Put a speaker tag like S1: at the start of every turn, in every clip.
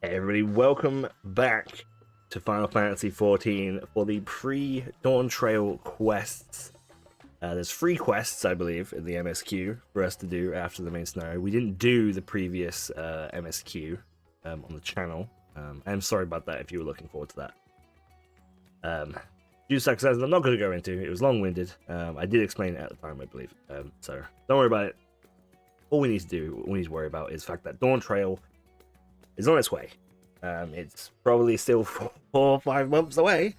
S1: Hey everybody, welcome back to Final Fantasy XIV for the pre-Dawntrail quests. There's 3 quests, I believe, in the MSQ for us to do after the main scenario. We didn't do the previous MSQ on the channel. I'm sorry about that if you were looking forward to that. Due to success, I'm not going to go into. It was long-winded. I did explain it at the time, I believe. So don't worry about it. All we need to do, all we need to worry about is the fact that Dawntrail is on its way. It's probably still 4 or 5 months away.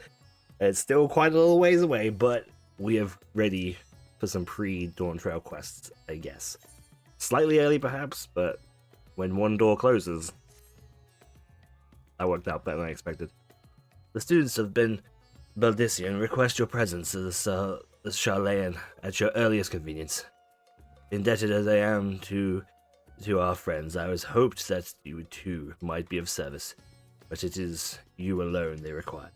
S1: It's still quite a little ways away, but we are ready for some pre-Dawntrail quests, I guess. Slightly early, perhaps, but when one door closes, that worked out better than I expected. The students of Ben Baldician request your presence at the Charlayan at your earliest convenience. Indebted as I am to our friends, I was hoped that you too might be of service, but it is you alone they require.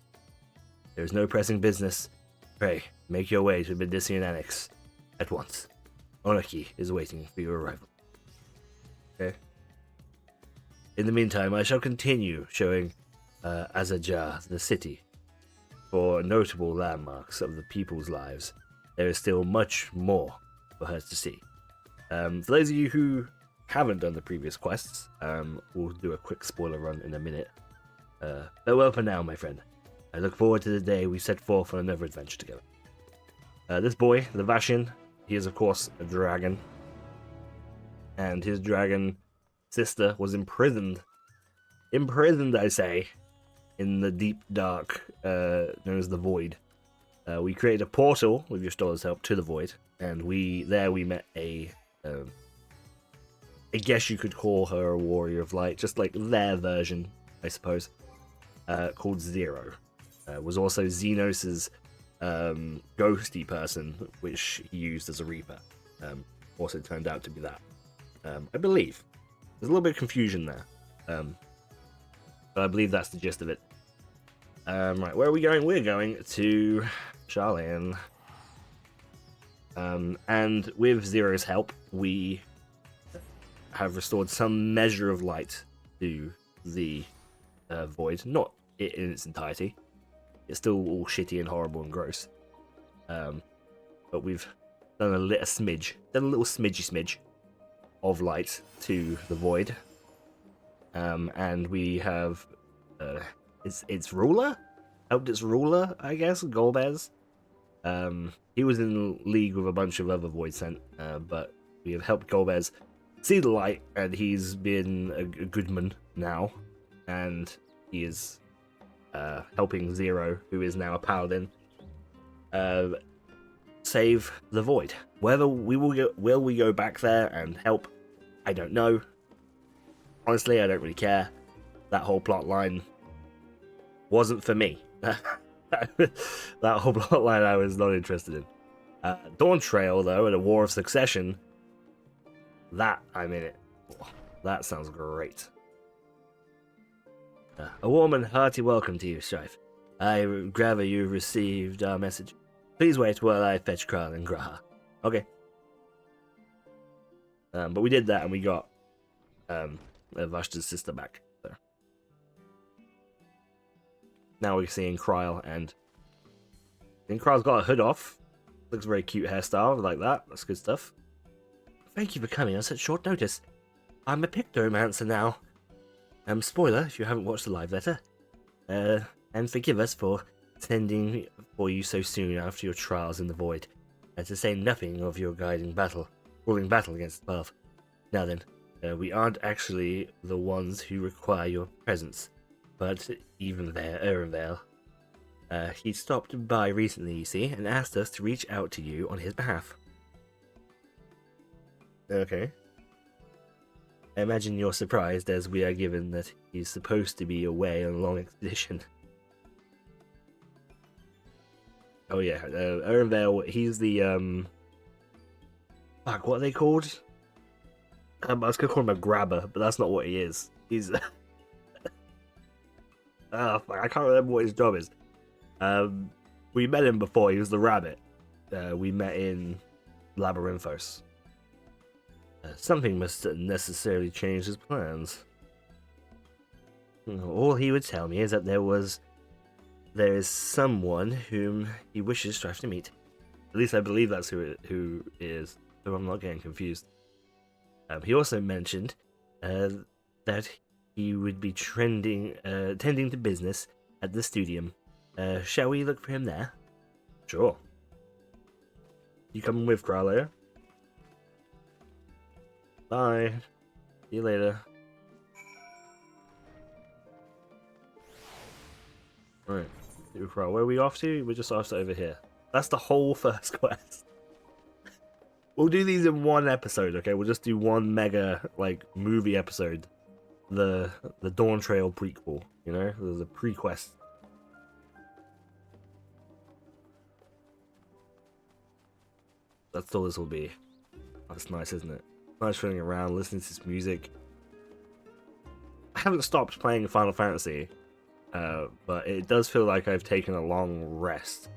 S1: There is no pressing business. Pray, make your way to the Baldician Annex at once. Onaki is waiting for your arrival. Okay. In the meantime, I shall continue showing Azajar the city. For notable landmarks of the people's lives, there is still much more for her to see. For those of you who haven't done the previous quests, we'll do a quick spoiler run in a minute. Farewell for now, my friend. I look forward to the day we set forth on another adventure together. This boy, the Vashin, he is of course a dragon. And his dragon sister was imprisoned. Imprisoned, I say, in the deep dark, known as the Void. We created a portal, with your Stoller's help, to the Void. And we met a... I guess you could call her a warrior of light, just like their version, I suppose, called Zero. Was also Xenos's ghosty person, which he used as a Reaper. Also turned out to be that. I believe. There's a little bit of confusion there. But I believe that's the gist of it. Right, where are we going? We're going to Charlayan. And with Zero's help, we have restored some measure of light to the Void. Not it in its entirety. It's still all shitty and horrible and gross. But we've done a little smidgy of light to the Void. And we have its ruler? Helped its ruler, I guess, Golbez. He was in league with a bunch of other Void Sent, but we have helped Golbez see the light, and he's been a goodman now, and he is helping Zero, who is now a paladin, save the Void. Whether we will we go back there and help, I don't know. Honestly, I don't really care. That whole plot line wasn't for me. That whole plot line I was not interested in. Dawntrail, though, and a War of Succession, that I'm in it. That sounds great. A warm and hearty welcome to you, Strife. I gather you've received our message. Please wait while I fetch Kral and Graha. Okay. But we did that, and we got Vashta's sister back. So. Now we're seeing Kryl, and Kryl's got a hood off. Looks very cute hairstyle, like that. That's good stuff. Thank you for coming on such short notice. I'm a pictomancer now. Spoiler, if you haven't watched the live letter. And forgive us for sending for you so soon after your trials in the Void, and to say nothing of your ruling battle against the path. Now then, we aren't actually the ones who require your presence, but even there, Erenvale. He stopped by recently, you see, and asked us to reach out to you on his behalf. Okay. I imagine you're surprised, as we are given that he's supposed to be away on a long expedition. Oh yeah, Erenvale, he's the, fuck, what are they called? I was gonna call him a grabber, but that's not what he is. He's... fuck, I can't remember what his job is. We met him before, he was the rabbit. We met in Labyrinthos. Something must necessarily change his plans. All he would tell me is that there is someone whom he wishes Strife to meet. At least I believe that's who it is, so I'm not getting confused. He also mentioned that he would be tending to business at the studium. Shall we look for him there? Sure. You coming with, Crowler? Bye. See you later. Alright. Where are we off to? We're just off to over here. That's the whole first quest. We'll do these in one episode, okay? We'll just do one mega, like, movie episode. The Dawntrail prequel, you know? There's a pre-quest. That's all this will be. That's nice, isn't it? Nice running around, listening to this music. I haven't stopped playing Final Fantasy, but it does feel like I've taken a long rest.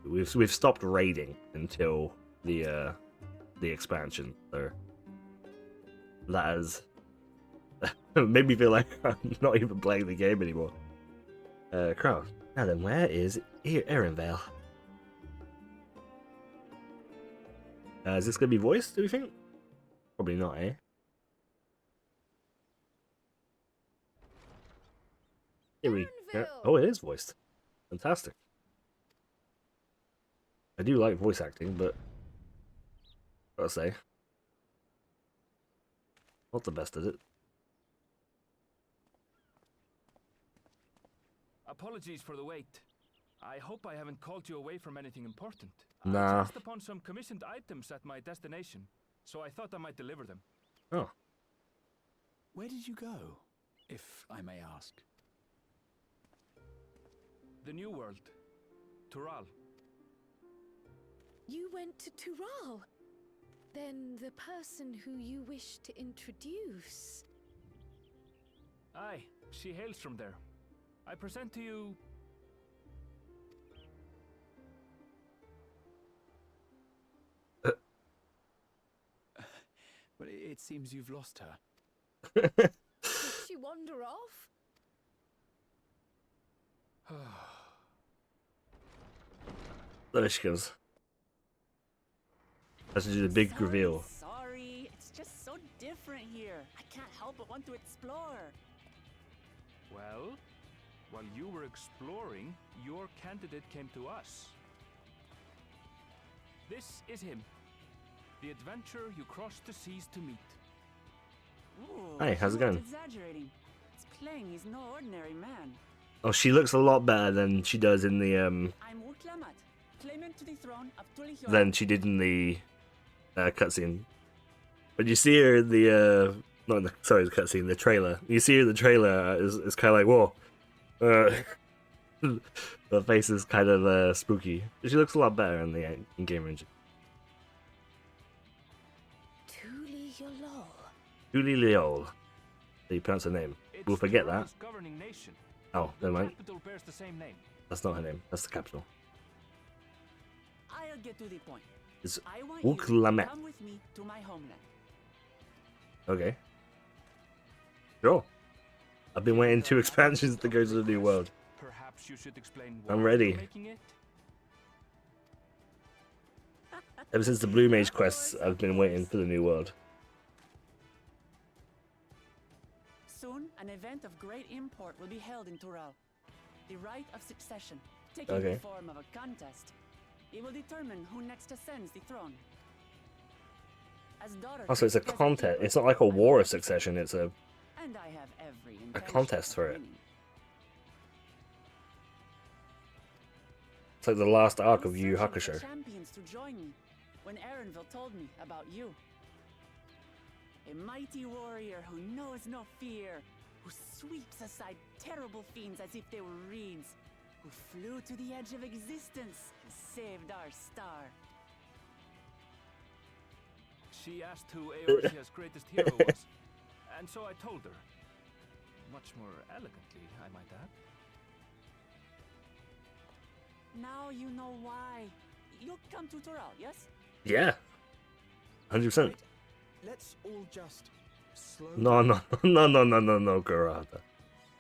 S1: We've stopped raiding until the expansion, so that has made me feel like I'm not even playing the game anymore. Crown. Now then, where is Erenvale? Is this gonna be voiced, do we think? Probably not, eh? Here we go. Oh, it is voiced. Fantastic. I do like voice acting, but gotta say, not the best at it.
S2: Apologies for the wait. I hope I haven't called you away from anything important.
S1: Nah.
S2: I chanced upon some commissioned items at my destination, so I thought I might deliver them.
S1: Oh.
S3: Where did you go, if I may ask?
S2: The New World. Tural.
S4: You went to Tural? Then the person who you wish to introduce...
S2: Aye, she hails from there. I present to you...
S3: Well, it seems you've lost her.
S4: Did she wander off?
S1: There she goes. Let's do the big reveal.
S5: Sorry, it's just so different here. I can't help but want to explore.
S2: Well, while you were exploring, your candidate came to us. This is him. The adventurer you crossed the seas to meet.
S5: Ooh,
S1: Hey, how's it going?
S5: Exaggerating. It's plain he's no ordinary man.
S1: Oh, she looks a lot better than she does in the
S5: I'm Uklamat, claimant to the throne of Tulihyora.
S1: than she did in the cutscene. But you see her in the not in the sorry, the cutscene, the trailer. You see her in the trailer is kind of like whoa. Her face is kind of spooky. She looks a lot better in the in-game engine. Keali Leol. So you pronounce her name. We'll forget that.
S2: Governing nation.
S1: Oh, never mind.
S2: The capital bears the same name.
S1: That's not her name. That's the capital.
S5: I'll get to the point.
S1: It's
S5: I want you to
S1: Uklamet.
S5: come with me to my homeland.
S1: Okay. Sure. I've been waiting 2 expansions to go to the new world.
S2: Perhaps you should explain why
S1: I'm ready.
S2: you're making it.
S1: Ever since the Blue Mage quests, I've been waiting for the new world.
S5: Soon, an event of great import will be held in Tural. The right of succession, taking
S1: Okay.
S5: the form of a contest. It will determine who next ascends the throne. As daughter
S1: Oh, so it's a
S5: to the
S1: contest.
S5: present
S1: It's not like a war of succession. It's a
S5: and I have every intention
S1: contest
S5: of
S1: for it.
S5: winning.
S1: it's like the last arc
S5: I'm
S1: of Yu
S5: searching for
S1: Hakusho.
S5: champions to join me when Erenville told me about you. A mighty warrior who knows no fear, who sweeps aside terrible fiends as if they were reeds, who flew to the edge of existence and saved our star.
S2: She asked who Eorzea's greatest hero was, and so I told her. Much more elegantly, I might add.
S5: Now you know why. You'll come to Tural, yes?
S1: Yeah. 100%.
S3: Right. Let's all just slow
S1: No,
S3: down.
S1: no, Garada.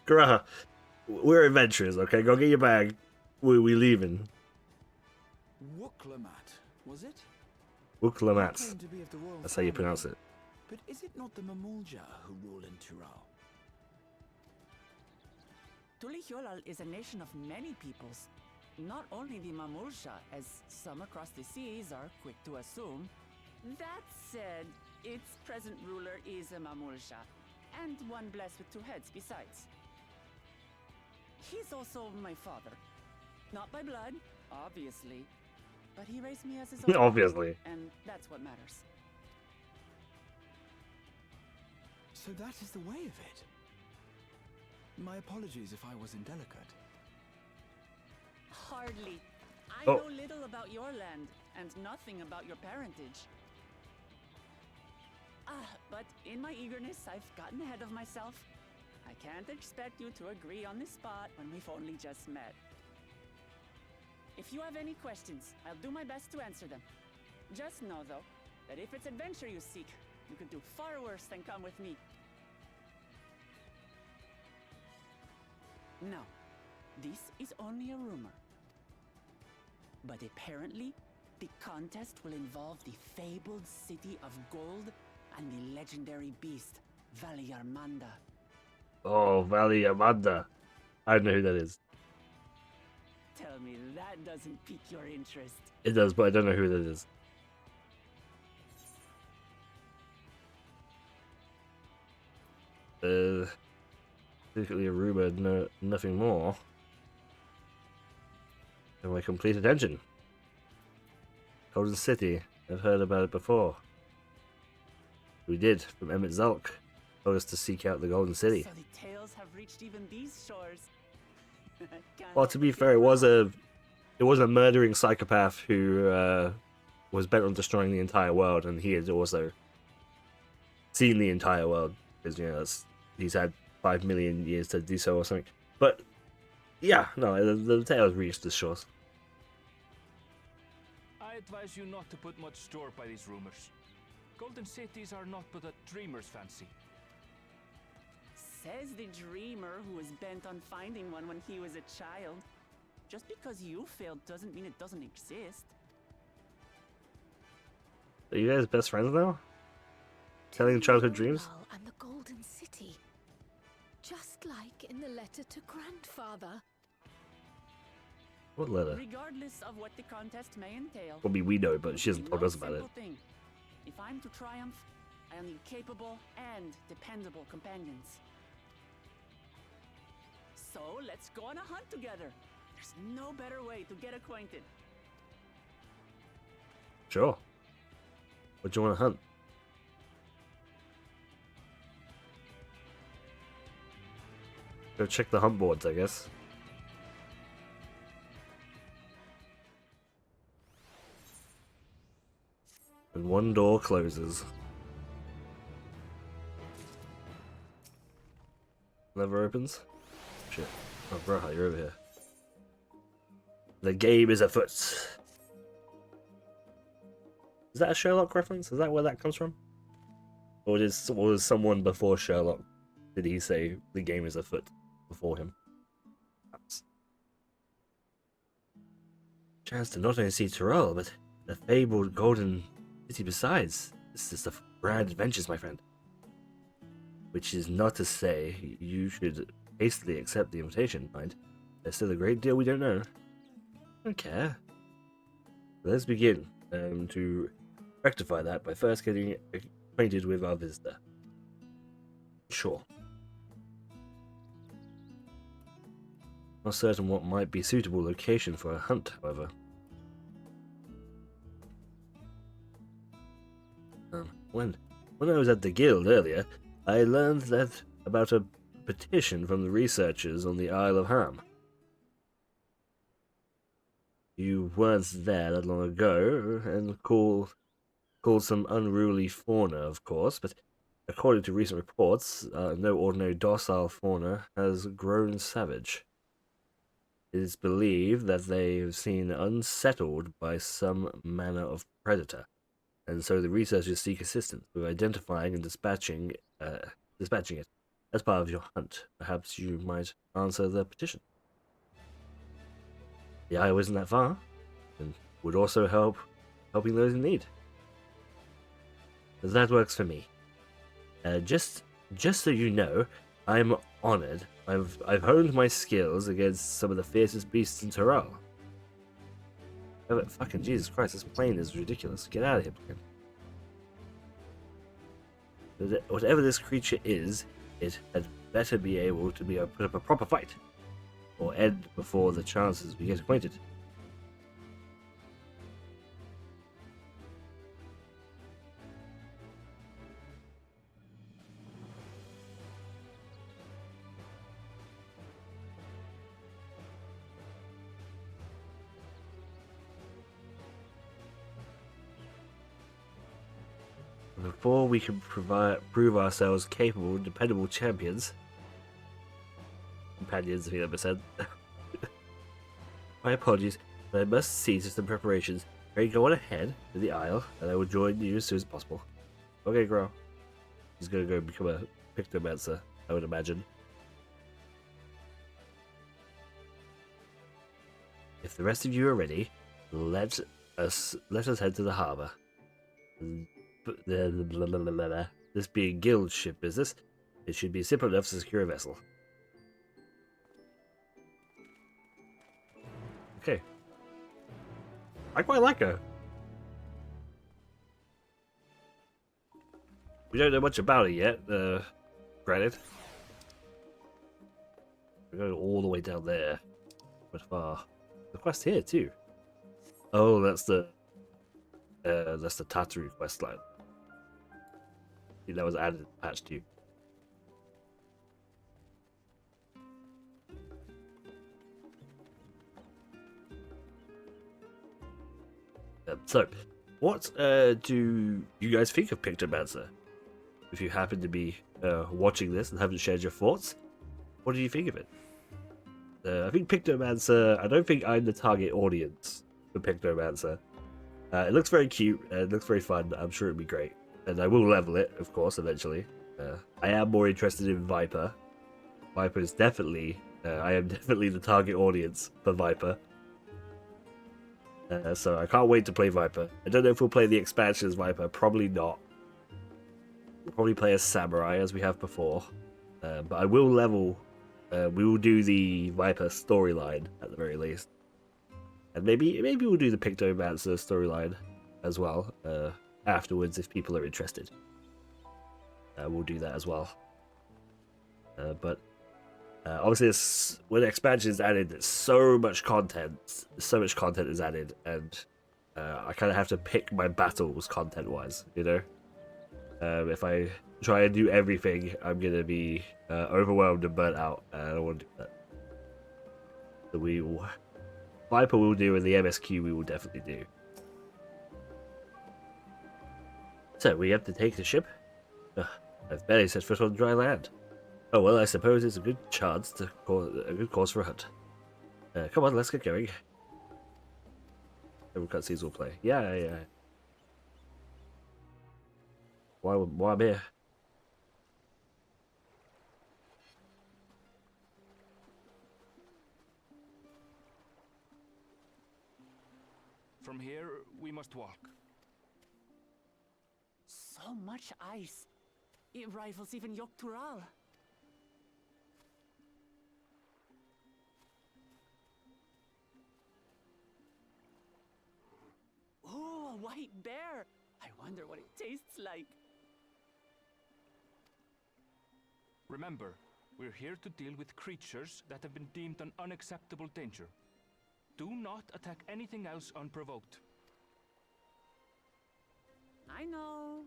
S1: Graha, we're adventurers, okay? Go get your bag. We leaving.
S3: Wuklamat, was it?
S1: Wuklamat.
S3: Claim to be of the royal
S1: That's how you
S3: family,
S1: pronounce it.
S3: But is it not the Mamulja who rule in Tural?
S5: Tulihyolal is a nation of many peoples. Not only the Mamulsha, as some across the seas are quick to assume. That said, its present ruler is a Mamulsha, and one blessed with two heads besides. He's also my father. Not by blood, obviously, but he raised me as his own.
S1: Obviously.
S5: And that's what matters.
S3: So that is the way of it. My apologies if I was indelicate.
S5: Hardly. I
S1: Oh.
S5: know little about your land, and nothing about your parentage. But in my eagerness, I've gotten ahead of myself. I can't expect you to agree on the spot when we've only just met. If you have any questions, I'll do my best to answer them. Just know, though, that if it's adventure you seek, you could do far worse than come with me. Now, this is only a rumor. But apparently, the contest will involve the fabled city of gold and the legendary beast, Valiarmanda.
S1: Oh, Valley Amanda. I know who that is.
S5: Tell me that doesn't pique your interest.
S1: It does, but I don't know who that is. Secretly a rumor, nothing more. And my complete attention. Golden City. I've heard about it before. We did, from Emmett Zulk. Told us to seek out the Golden City.
S5: So the tales have reached even these shores.
S1: Well, to be fair, it was a murdering psychopath who was bent on destroying the entire world, and he had also seen the entire world because he's had 5 million years to do so or something. But yeah, no, the tales reached the shores.
S2: I advise you not to put much store by these rumors. Golden cities are not but a dreamer's fancy.
S5: Says the dreamer who was bent on finding one when he was a child. Just because you failed doesn't mean it doesn't exist.
S1: Are you guys best friends now? Telling childhood dreams?
S4: Tulihyolal and the Golden City. Just like in the letter to grandfather.
S1: What letter?
S5: Regardless of what the contest may entail.
S1: Probably we know, but she hasn't told
S5: no
S1: us about it.
S5: simple thing. If I'm to triumph, I'll need capable and dependable companions. So let's go on a hunt together. There's no better way to get acquainted.
S1: Sure. What do you want to hunt? Go check the hunt boards, I guess. And one door closes. Never opens? Shit. Oh, bro, you're over here. The game is afoot. Is that a Sherlock reference? Is that where that comes from? Or was someone before Sherlock, did he say the game is afoot before him? Perhaps. Chance to not only see Tyrell, but the fabled Golden City besides. This is the grand adventures, my friend. Which is not to say you should hastily accept the invitation, mind. There's still a great deal we don't know. I don't care. Let's begin to rectify that by first getting acquainted with our visitor. Sure. Not certain what might be suitable location for a hunt, however. When I was at the guild earlier, I learned that about a petition from the researchers on the Isle of Ham. You weren't there that long ago, and called some unruly fauna, of course, but according to recent reports, no ordinary docile fauna has grown savage. It is believed that they have been unsettled by some manner of predator, and so the researchers seek assistance with identifying and dispatching it. as part of your hunt. Perhaps you might answer the petition. The Isle isn't that far, and would also help helping those in need. That works for me. Just so you know, I'm honored. I've honed my skills against some of the fiercest beasts in Toral. Oh, but fucking Jesus Christ, this plane is ridiculous. Get out of here, plane. Whatever this creature is, it had better be able to put up a proper fight, or end before the chances we get acquainted. Before we can prove ourselves capable, dependable companions, if you ever said. My apologies, but I must see to some preparations. Ready, go on ahead to the Isle, and I will join you as soon as possible. Okay, girl. He's gonna go become a pictomancer, I would imagine. If the rest of you are ready, let us head to the harbor. This being guild ship business, it should be simple enough to secure a vessel. Okay. I quite like her. We don't know much about it yet, granted. We're going all the way down there. But far. The quest here too. Oh, that's the Tataru quest line. I think that was added patch 2. So, what do you guys think of Pictomancer? If you happen to be watching this and haven't shared your thoughts, what do you think of it? I think Pictomancer, I don't think I'm the target audience for Pictomancer. It looks very cute, and it looks very fun. I'm sure it'll be great. And I will level it, of course, eventually. I am more interested in Viper. Viper is definitely, I am definitely the target audience for Viper. So I can't wait to play Viper. I don't know if we'll play the expansion as Viper, probably not. We'll probably play as Samurai as we have before. But I will level, we will do the Viper storyline at the very least. And maybe we'll do the Pictomancer storyline as well. Afterwards, if people are interested, we'll do that as well. But obviously, when expansion is added, there's so much content. So much content is added, and I kind of have to pick my battles content-wise. You know, if I try and do everything, I'm gonna be overwhelmed and burnt out, and I don't want to do that. So Viper will do, and the MSQ we will definitely do. So, we have to take the ship? I've barely set foot on dry land. Oh well, I suppose it's a good chance to a good cause for a hunt. Come on, let's get going. Every cutscenes will play. Yeah. Why I'm here?
S2: From here, we must walk.
S5: So much ice. It rivals even Yoktural. Oh, a white bear. I wonder what it tastes like.
S2: Remember, we're here to deal with creatures that have been deemed an unacceptable danger. Do not attack anything else unprovoked.
S5: I know.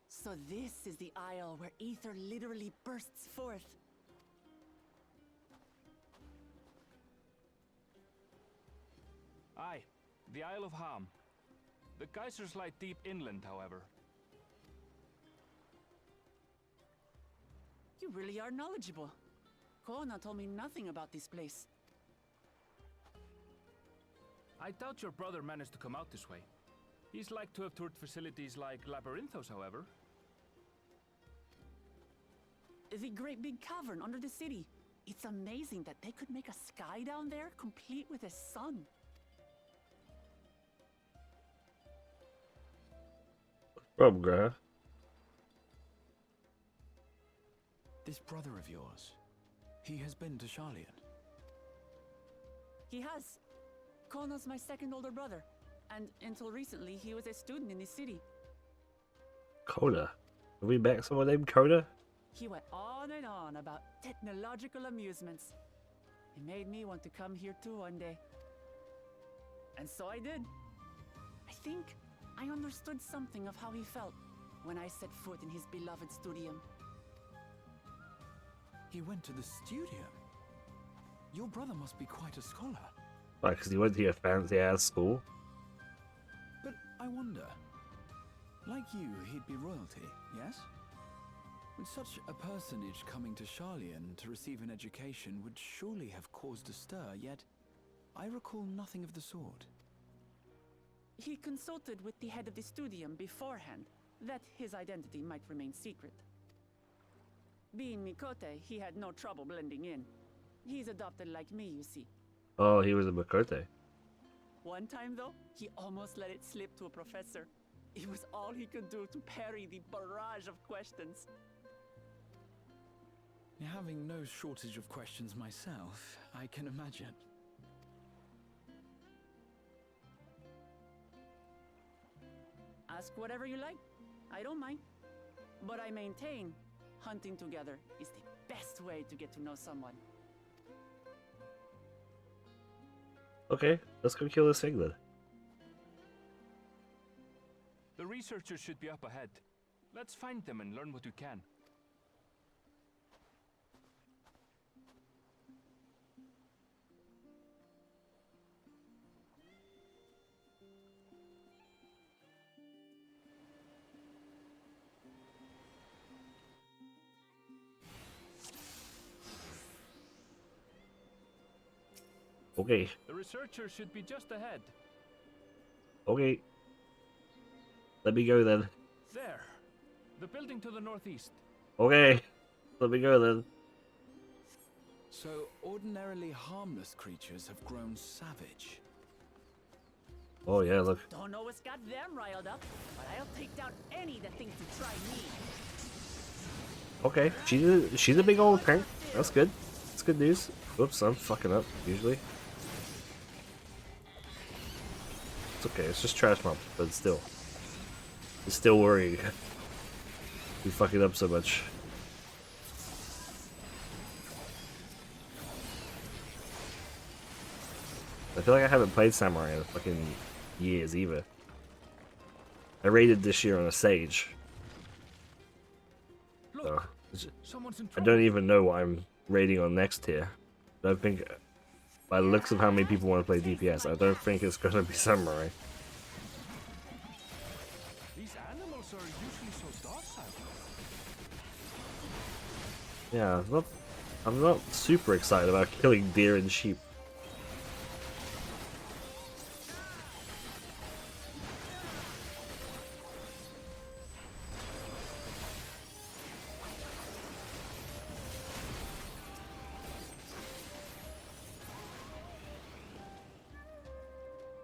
S5: So this is the Isle where ether literally bursts forth.
S2: Aye, the Isle of Ham. The geysers lie deep inland, however.
S5: You really are knowledgeable. Kona told me nothing about this place.
S2: I doubt your brother managed to come out this way. He's like to have toured facilities like Labyrinthos, however.
S5: The great big cavern under the city. It's amazing that they could make a sky down there complete with a sun.
S1: Rob Grah.
S3: This brother of yours, he has been to Sharlayan.
S5: He has. Kona's my second older brother, and until recently he was a student in the city.
S1: Coda. Have we met someone named Coda?
S5: He went on and on about technological amusements. It made me want to come here too one day. And so I did. I think I understood something of how he felt when I set foot in his beloved studium.
S3: He went to the studium? Your brother must be quite a scholar.
S1: Why, because he went to your fancy-ass school?
S3: But I wonder, like you, he'd be royalty, yes? With such a personage coming to Sharlayan to receive an education would surely have caused a stir, yet I recall nothing of the sort.
S5: He consulted with the head of the studium beforehand, that his identity might remain secret. Being Mikote, he had no trouble blending in. He's adopted like me, you see.
S1: Oh, he was a Makote.
S5: One time, though, he almost let it slip to a professor. It was all he could do to parry the barrage of questions.
S3: Having no shortage of questions myself, I can imagine.
S5: Ask whatever you like. I don't mind. But I maintain hunting together is the best way to get to know someone.
S1: Okay, let's go kill this thing then.
S2: The researchers should be up ahead. Let's find them and learn what we can.
S1: Okay,
S2: The researchers should be just ahead.
S1: okay. Let me go then.
S2: There. The building to the northeast.
S1: Okay, let me go then.
S3: So, ordinarily harmless creatures have grown savage.
S1: Oh yeah, look.
S5: Don't know what's got them riled up, but I'll take down any that thinks to try me.
S1: Okay, she's a big old tank. That's good. That's good news. Whoops, I'm fucking up usually. It's okay. It's just trash mob, but still, it's still worrying. We fucking up so much. I feel like I haven't played Samurai in fucking years either. I raided this year on a Sage. So,
S2: Someone's in
S1: I
S2: trouble.
S1: don't even know what I'm raiding on next here. I don't think, by the looks of how many people want to play DPS, I don't think it's gonna be Samurai.
S2: These animals are usually so docile.
S1: Yeah, I'm not super excited about killing deer and sheep.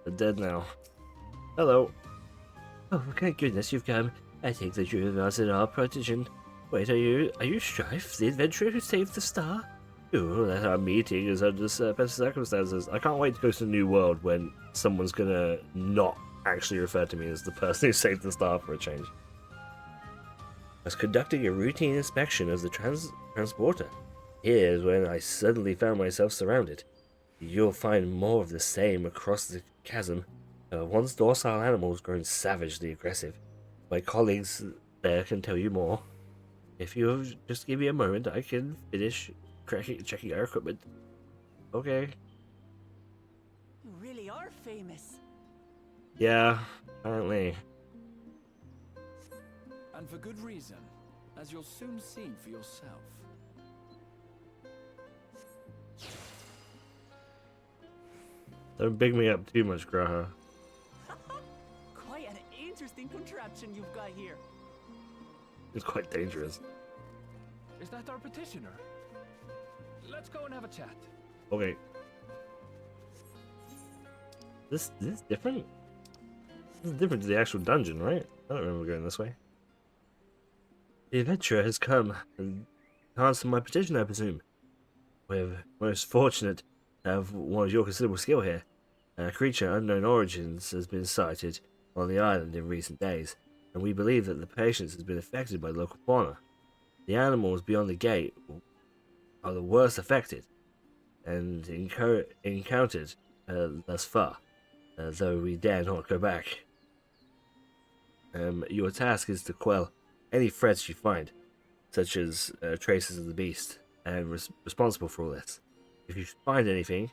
S1: They're dead now. Hello.
S6: Oh, thank goodness you've come. I think that you are in our protection. Wait, are you Strife, the adventurer who saved the star?
S1: Ooh, that our meeting is under special circumstances. I can't wait to go to the new world when someone's gonna not actually refer to me as the person who saved the star for a change. I was conducting a routine inspection of the transporter. Here's when I suddenly found myself surrounded. You'll find more of the same across the chasm. Once docile animals grown savagely aggressive. My colleagues there can tell you more. If you just give me a moment, I can finish checking our equipment. Okay.
S5: You really are famous.
S1: Yeah, apparently.
S3: And for good reason, as you'll soon see for yourself.
S1: Don't big me up too much, Graha.
S5: Quite an interesting contraption you've got here.
S1: It's quite dangerous.
S2: Is that our petitioner? Let's go and have a chat.
S1: Okay. This is different? This is different to the actual dungeon, right? I don't remember going this way. The adventurer has come and answered my petition, I presume. We're most fortunate to have one of your considerable skill here. A creature unknown origins has been sighted on the island in recent days, and we believe that the patients has been affected by local fauna. The animals beyond the gate are the worst affected, and encountered thus far, though we dare not go back. Your task is to quell any threats you find, such as traces of the beast, and responsible for all this. If you find anything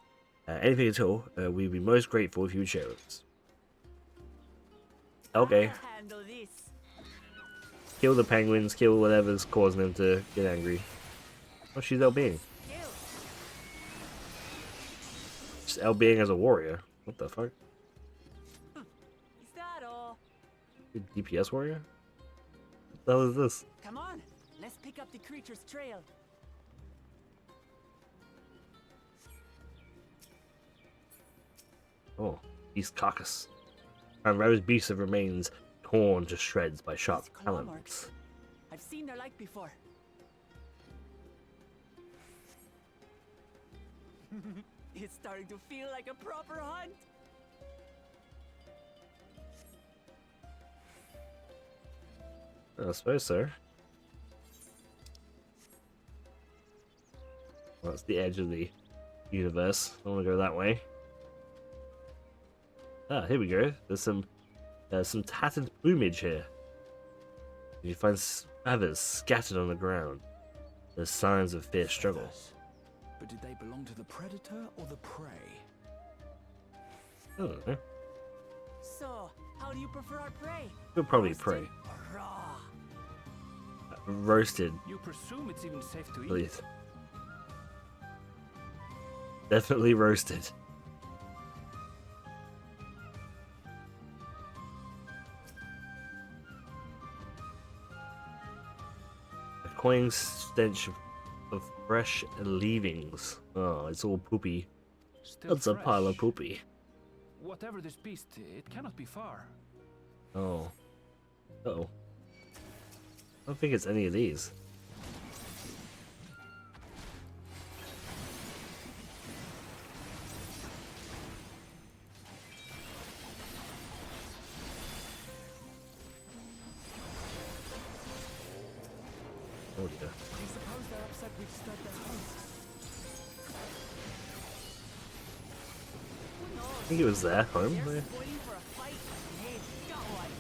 S1: at all, we'd be most grateful if you would share with us. Okay.
S5: I'll handle this.
S1: Kill the penguins, kill whatever's causing them to get angry. Oh, she's LBing.
S5: Kill.
S1: She's LBing as a warrior. What the fuck?
S5: Is that all?
S1: DPS warrior? What the hell is this?
S5: Come on, let's pick up the creature's trail.
S1: Oh, Beast Carcass. And roast beast of remains torn to shreds by sharp
S5: These claw
S1: talons.
S5: marks. I've seen their like before. It's starting to feel like a proper hunt.
S1: I suppose so. Well, that's the edge of the universe. I want to go that way. Ah, here we go. There's some tattered plumage here. You find feathers scattered on the ground. There's signs of fierce struggle.
S3: But did they belong to the predator or the prey?
S1: I don't know.
S5: So, how do you prefer our prey?
S1: You'll probably
S5: Roasted
S1: prey.
S5: or raw?
S1: Roasted,
S2: You presume it's even safe to eat?
S1: please. Definitely roasted. A cloying stench of fresh leavings. Oh, it's all poopy.
S2: Still
S1: That's a pile of
S2: fresh.
S1: poopy.
S2: Whatever this beast, it cannot be far.
S1: Oh. Uh-oh. I don't think it's any of these. Oh dear.
S3: I suppose they're upset we've stirred their host.
S1: I think it was their home.
S5: They're spoiling for a fight. Hey, got one.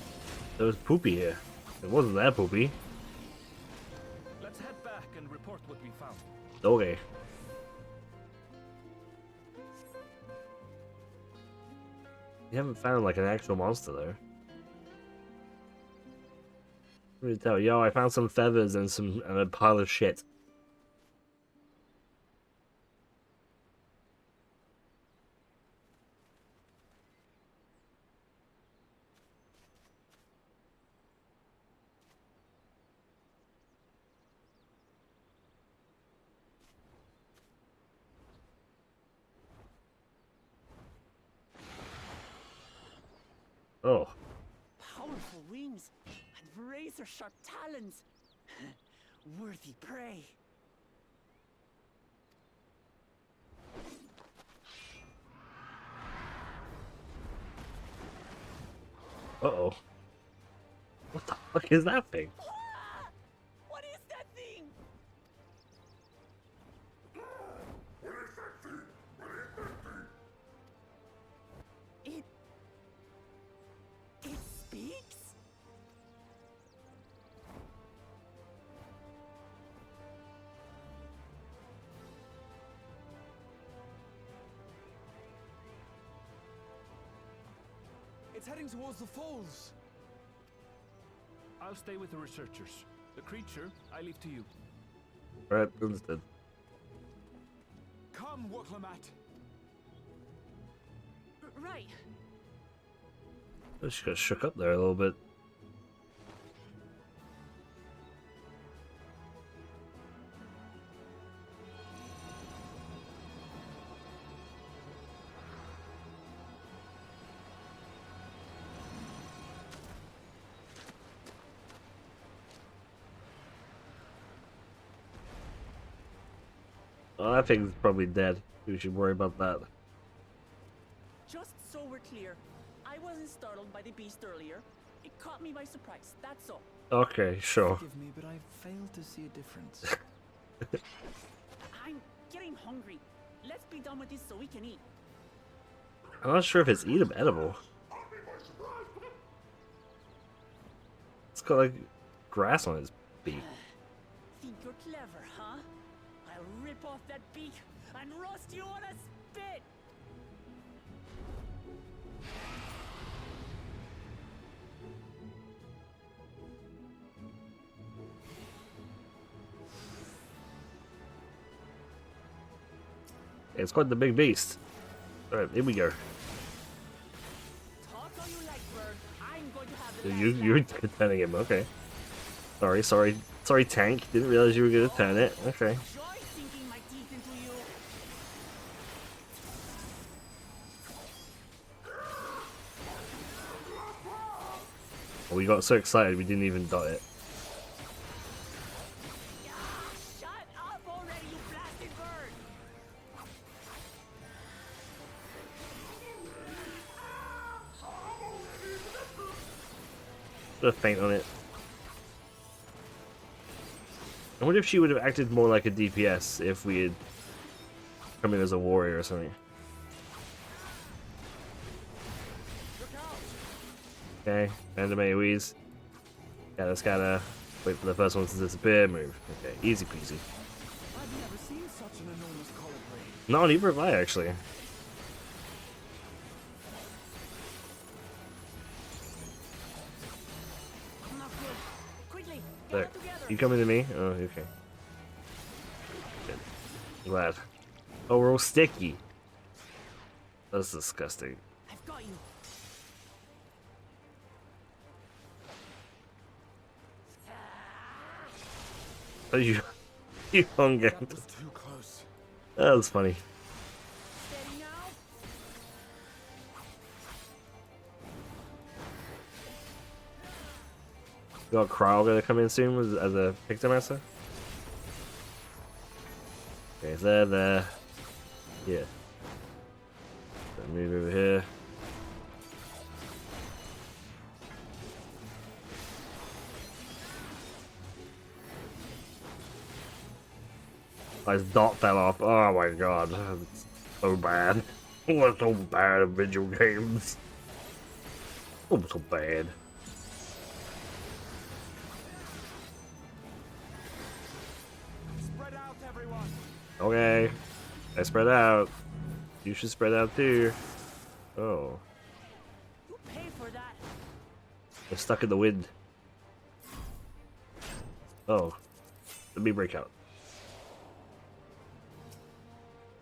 S1: There was poopy here. It wasn't their poopy.
S2: Let's head back and report what we found.
S1: Okay. You haven't found like an actual monster though. Let me tell you, yo, I found some feathers and a pile of shit. Oh,
S5: Powerful wings and razor sharp talons. Worthy prey.
S1: uh-oh. What the fuck is that thing?
S5: Ah! What is that thing? It speaks?
S3: It's heading towards the falls.
S2: I'll stay with the researchers. The creature, I leave to you.
S1: Right, understood.
S3: Come, Waklamat.
S5: Right.
S1: I just got shook up there a little bit. Oh, that thing's probably dead. We should worry about that.
S5: Just so we're clear, I wasn't startled by the beast earlier. It caught me by surprise, that's all.
S1: Okay, sure.
S3: Forgive me, but I failed to see a difference.
S5: I'm getting hungry. Let's be done with this so we can eat.
S1: I'm not sure if it's edible. It's got like grass on its beak.
S5: Think you're clever, huh? I'll rip off that beak and roast you on a spit!
S1: It's quite the big beast. Alright, here we go.
S5: Talk all you like, bird. I'm going to have the
S1: You're turning him, okay. Sorry, Tank. Didn't realize you were gonna turn it. Okay.
S5: Joy sinking my teeth into you.
S1: Well, we got so excited we didn't even dot it.
S5: Shut up already, you blasted bird!
S1: Put a feint on it. I wonder if she would have acted more like a DPS if we had come in as a warrior or something. Okay, and the AoEs. Yeah, just gotta wait for the first one to disappear, move. Okay, easy peasy.
S3: I've never seen such an enormous colibri.
S1: No, neither have I actually.
S5: Not good. Quickly, get
S1: There.
S5: it together.
S1: You coming to me? Oh, okay. Good. Glad. Oh, we're all sticky. That's disgusting.
S5: I've got you.
S1: Oh, you hung it.
S3: That was too close.
S1: That was funny.
S5: Steady now.
S1: Got Krile gonna come in soon as a Pictomaster? Okay, so there. Yeah. So move over here. My dot fell off. Oh my god. That's so bad. What's so bad in video games? Oh, so bad.
S3: Spread out, everyone.
S1: Okay. I spread out. You should spread out too. Oh.
S5: You pay for that.
S1: I'm stuck in the wind. Oh. Let me break out.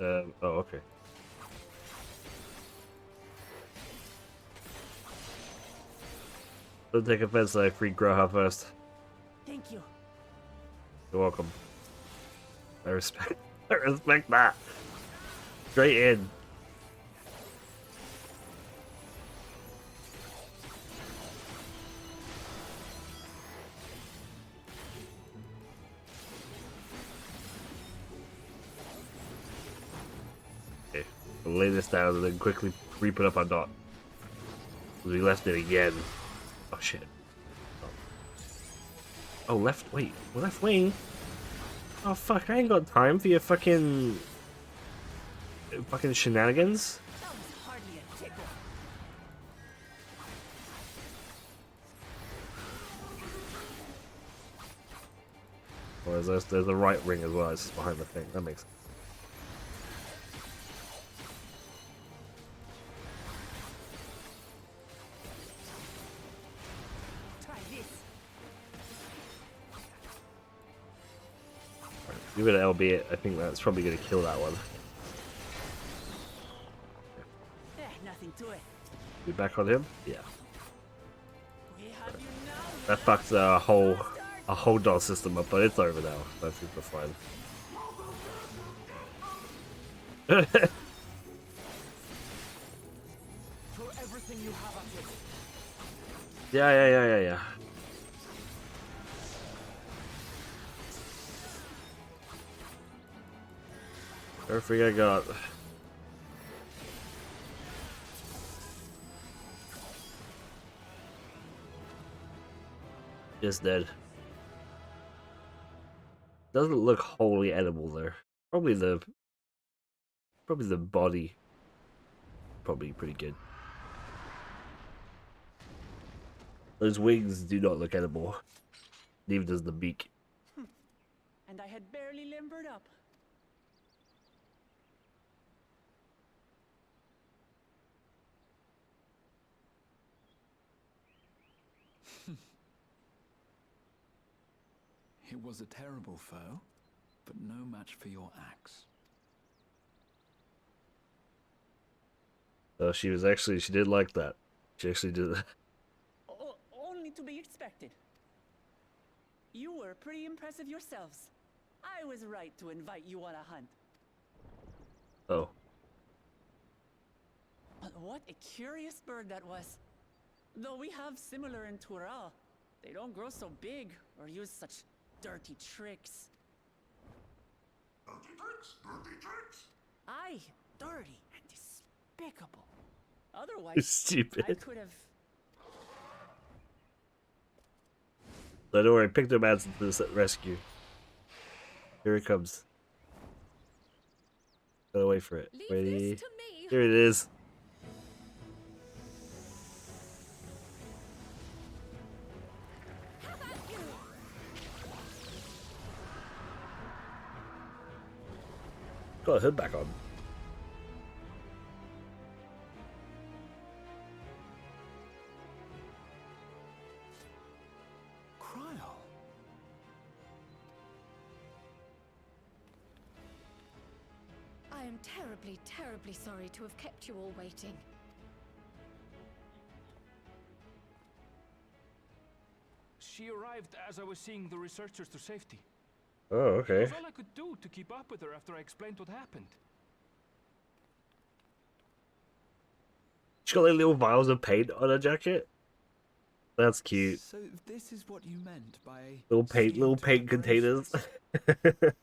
S1: Oh, okay. Don't take offense that I freed Groha first.
S5: Thank you.
S1: You're welcome. I respect that. Straight in. Okay, we'll lay this down and then quickly re-put up our dot. We left it again. Oh shit. Oh, left, wait, left wing? Oh fuck, I ain't got time for your fucking shenanigans.
S5: That was hardly a tickle.
S1: Oh, there's a right ring as well, it's just behind the thing, that makes sense.
S5: Try this.
S1: Give it an LB, I think that's probably gonna kill that one.
S5: Nothing to it.
S1: We back on him? Yeah.
S5: We have you now.
S1: That fucked a whole dot system up, but it's over now. That's super fine.
S3: Throw everything you have at it.
S1: Yeah. Everything I got. Just dead. Doesn't look wholly edible though. Probably the body. Probably pretty good. Those wings do not look edible. Neither does the beak.
S5: And I had barely limbered up.
S3: It was a terrible foe, but no match for your axe.
S1: Oh, she did like that. She actually did that.
S5: Only to be expected. You were pretty impressive yourselves. I was right to invite you on a hunt.
S1: Oh.
S5: What a curious bird that was. Though we have similar in Tural, they don't grow so big or use such dirty tricks.
S7: Dirty tricks? Dirty tricks?
S5: Aye, dirty and despicable. Otherwise,
S1: Stupid.
S5: I could have...
S1: So don't worry, pick the mats into this rescue. Here it comes. Gotta wait for it.
S4: Leave
S1: Ready?
S4: this to me.
S1: Here it is.
S4: Have at you.
S1: Got a hood back on.
S3: Kryl.
S4: I am terribly, terribly sorry to have kept you all waiting.
S2: She arrived as I was seeing the researchers to safety.
S1: Oh,
S2: It
S1: okay.
S2: was all I could do to keep up with her after I explained what happened.
S1: She got like little vials of paint on her jacket. That's cute.
S3: So this is what you meant by
S1: Little
S3: seeing to
S1: paint containers.
S3: preparations?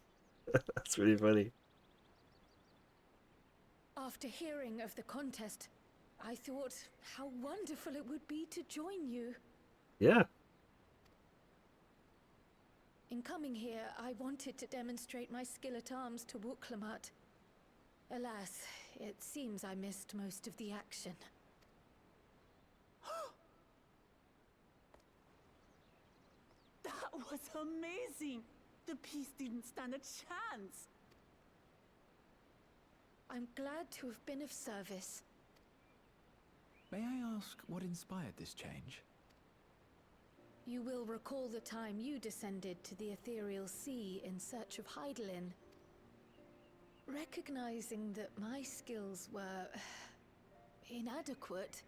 S1: That's really funny.
S4: After hearing of the contest, I thought how wonderful it would be to join you.
S1: Yeah.
S4: In coming here, I wanted to demonstrate my skill at arms to Wuklamat. Alas, it seems I missed most of the action.
S5: That was amazing! The piece didn't stand a chance!
S4: I'm glad to have been of service.
S3: May I ask what inspired this change?
S4: You will recall the time you descended to the ethereal sea in search of Heidelin. Recognizing that my skills were inadequate,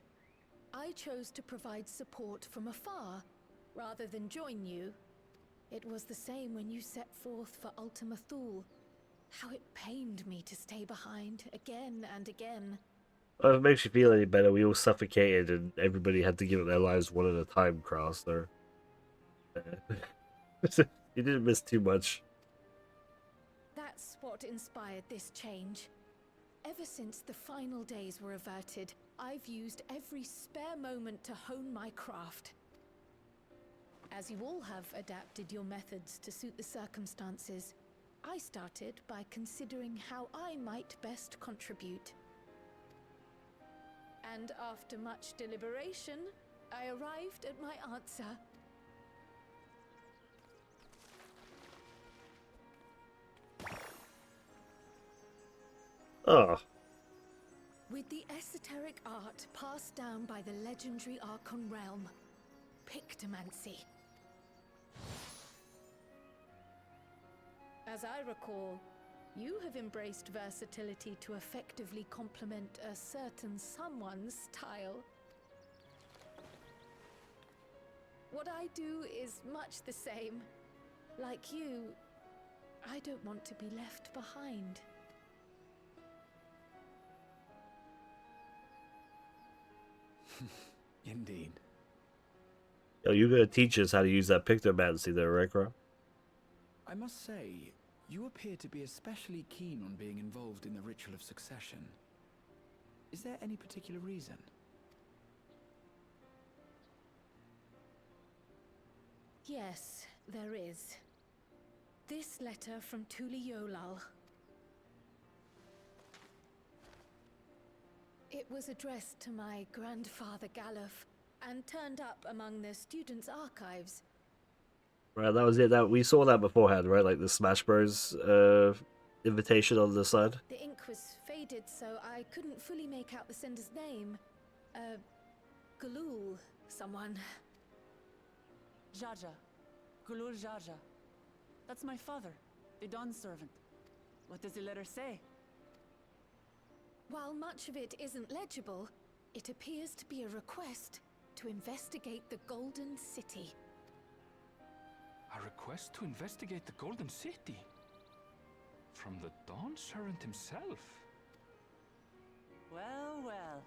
S4: I chose to provide support from afar, rather than join you. It was the same when you set forth for Ultima Thule. How it pained me to stay behind, again and again.
S1: Well, if it makes you feel any better, we all suffocated and everybody had to give up their lives one at a time, Cross, so... you didn't miss too much.
S4: That's what inspired this change. Ever since the final days were averted, I've used every spare moment to hone my craft. As you all have adapted your methods to suit the circumstances, I started by considering how I might best contribute. And after much deliberation, I arrived at my answer.
S1: Oh,
S4: With the esoteric art passed down by the legendary Archon realm, Pictomancy. As I recall, you have embraced versatility to effectively complement a certain someone's style. What I do is much the same. Like you, I don't want to be left behind.
S3: Indeed.
S1: yo, you're gonna teach us how to use that pictomancy there, right, Crow?
S3: I must say, You appear to be especially keen on being involved in the ritual of succession. Is there any particular reason?
S4: Yes, there is. This letter from Tuli Yolal. It was addressed to my grandfather Galuf and turned up among the students' archives.
S1: Right, that was it. That we saw that beforehand, right? Like the Smash Bros. Invitation on the side.
S4: The ink was faded, so I couldn't fully make out the sender's name. Galul, someone.
S5: Jaja. Gulul Jaja. That's my father, the Dawn servant. What does the letter say?
S4: While much of it isn't legible, it appears to be a request to investigate the Golden City.
S2: A request to investigate the Golden City? From the Dawn Servant himself?
S5: Well, well.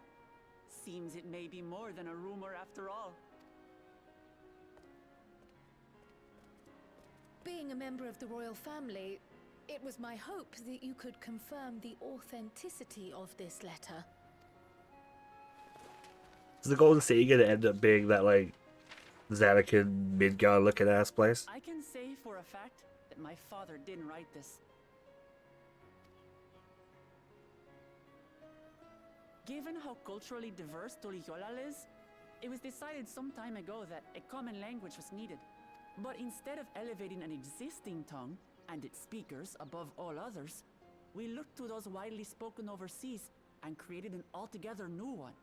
S5: Seems it may be more than a rumor after all.
S4: Being a member of the royal family, it was my hope that you could confirm the authenticity of this letter.
S1: Is the Golden City gonna end up being that, like, Zanakin, Midgard looking ass place?
S5: I can say for a fact that my father didn't write this. Given how culturally diverse Tuliyollal is, it was decided some time ago that a common language was needed. But instead of elevating an existing tongue and its speakers above all others, we looked to those widely spoken overseas and created an altogether new one.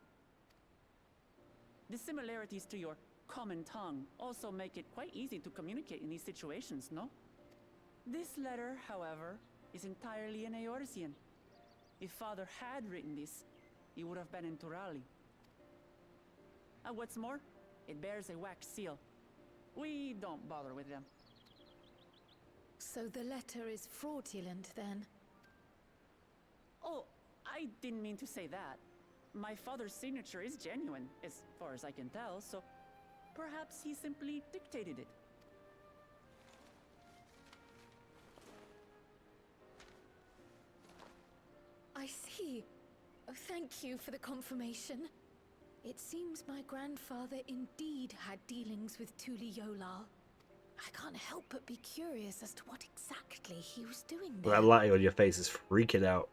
S5: The similarities to your common tongue also make it quite easy to communicate in these situations, no? This letter, however, is entirely in Eorzean. If Father had written this, he would have been in Turali. And what's more, it bears a wax seal. We don't bother with them.
S4: So the letter is fraudulent, then?
S5: Oh, I didn't mean to say that. My father's signature is genuine, as far as I can tell, so perhaps he simply dictated it.
S4: I see. Oh, thank you for the confirmation. It seems my grandfather indeed had dealings with Tuli Yolal. I can't help but be curious as to what exactly he was doing there.
S1: That lighting on your face is freaking out.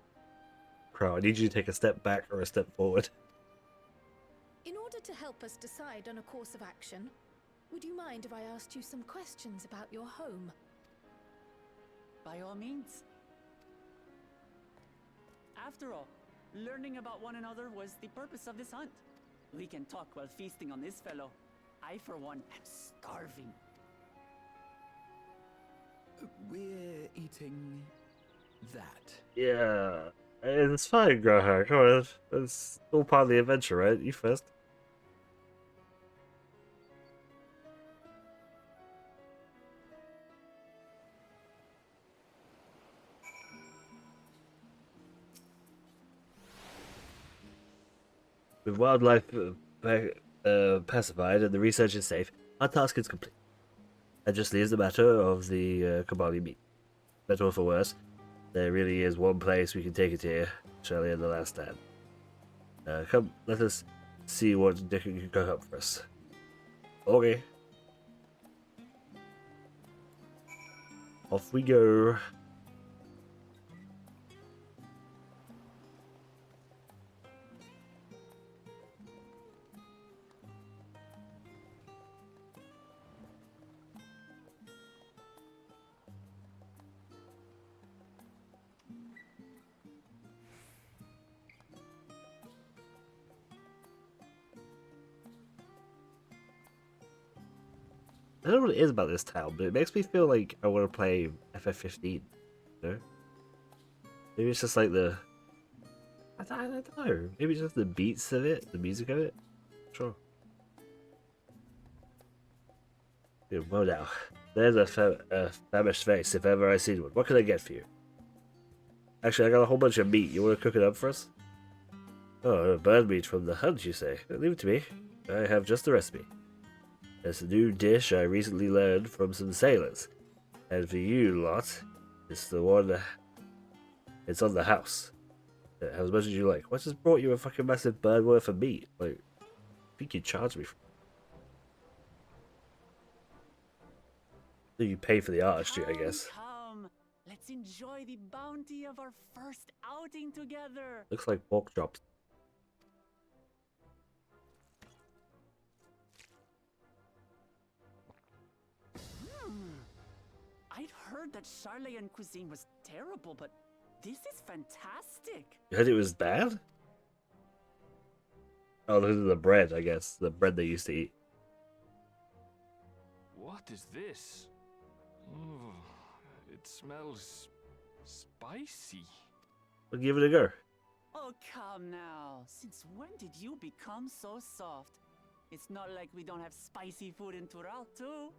S1: Bro, I need you to take a step back or a step forward.
S4: In order to help us decide on a course of action, would you mind if I asked you some questions about your home?
S5: By all means. After all, learning about one another was the purpose of this hunt. We can talk while feasting on this fellow. I, for one, am starving.
S3: We're eating that.
S1: Yeah, it's fine, Grohar. Come on, it's all part of the adventure, right? You first. With wildlife pacified and the research is safe, our task is complete. That just leaves the matter of the Keali meat. Better or for worse, there really is one place we can take it here, Shelley and the Last Stand. Come, let us see what Dick can cook up for us. Okay. Off we go. I don't know what it is about this town, but it makes me feel like I want to play FF15. You know? Maybe it's just like the... I don't know. Maybe it's just the beats of it, the music of it. Sure. Good, well now. There's a famished face, if ever I seen one. What can I get for you? Actually, I got a whole bunch of meat. You want to cook it up for us? Oh, bird meat from the hunt, you say? Leave it to me. I have just the recipe. It's a new dish I recently learned from some sailors. And for you lot, It's the one. It's on the house. As much as you like. What just brought you a fucking massive bird worth of meat? Like, I think you charge me for. You pay for the artistry, I guess.
S5: Come. Let's enjoy the bounty of our first outing together.
S1: Looks like pork chops.
S5: I'd heard that Charlayan cuisine was terrible, but this is fantastic.
S1: You heard it was bad? Oh, this is the bread, I guess. The bread they used to eat.
S2: What is this? Oh, it smells spicy.
S1: We'll give it a go.
S5: Oh, come now. Since when did you become so soft? It's not like we don't have spicy food in Tural, too.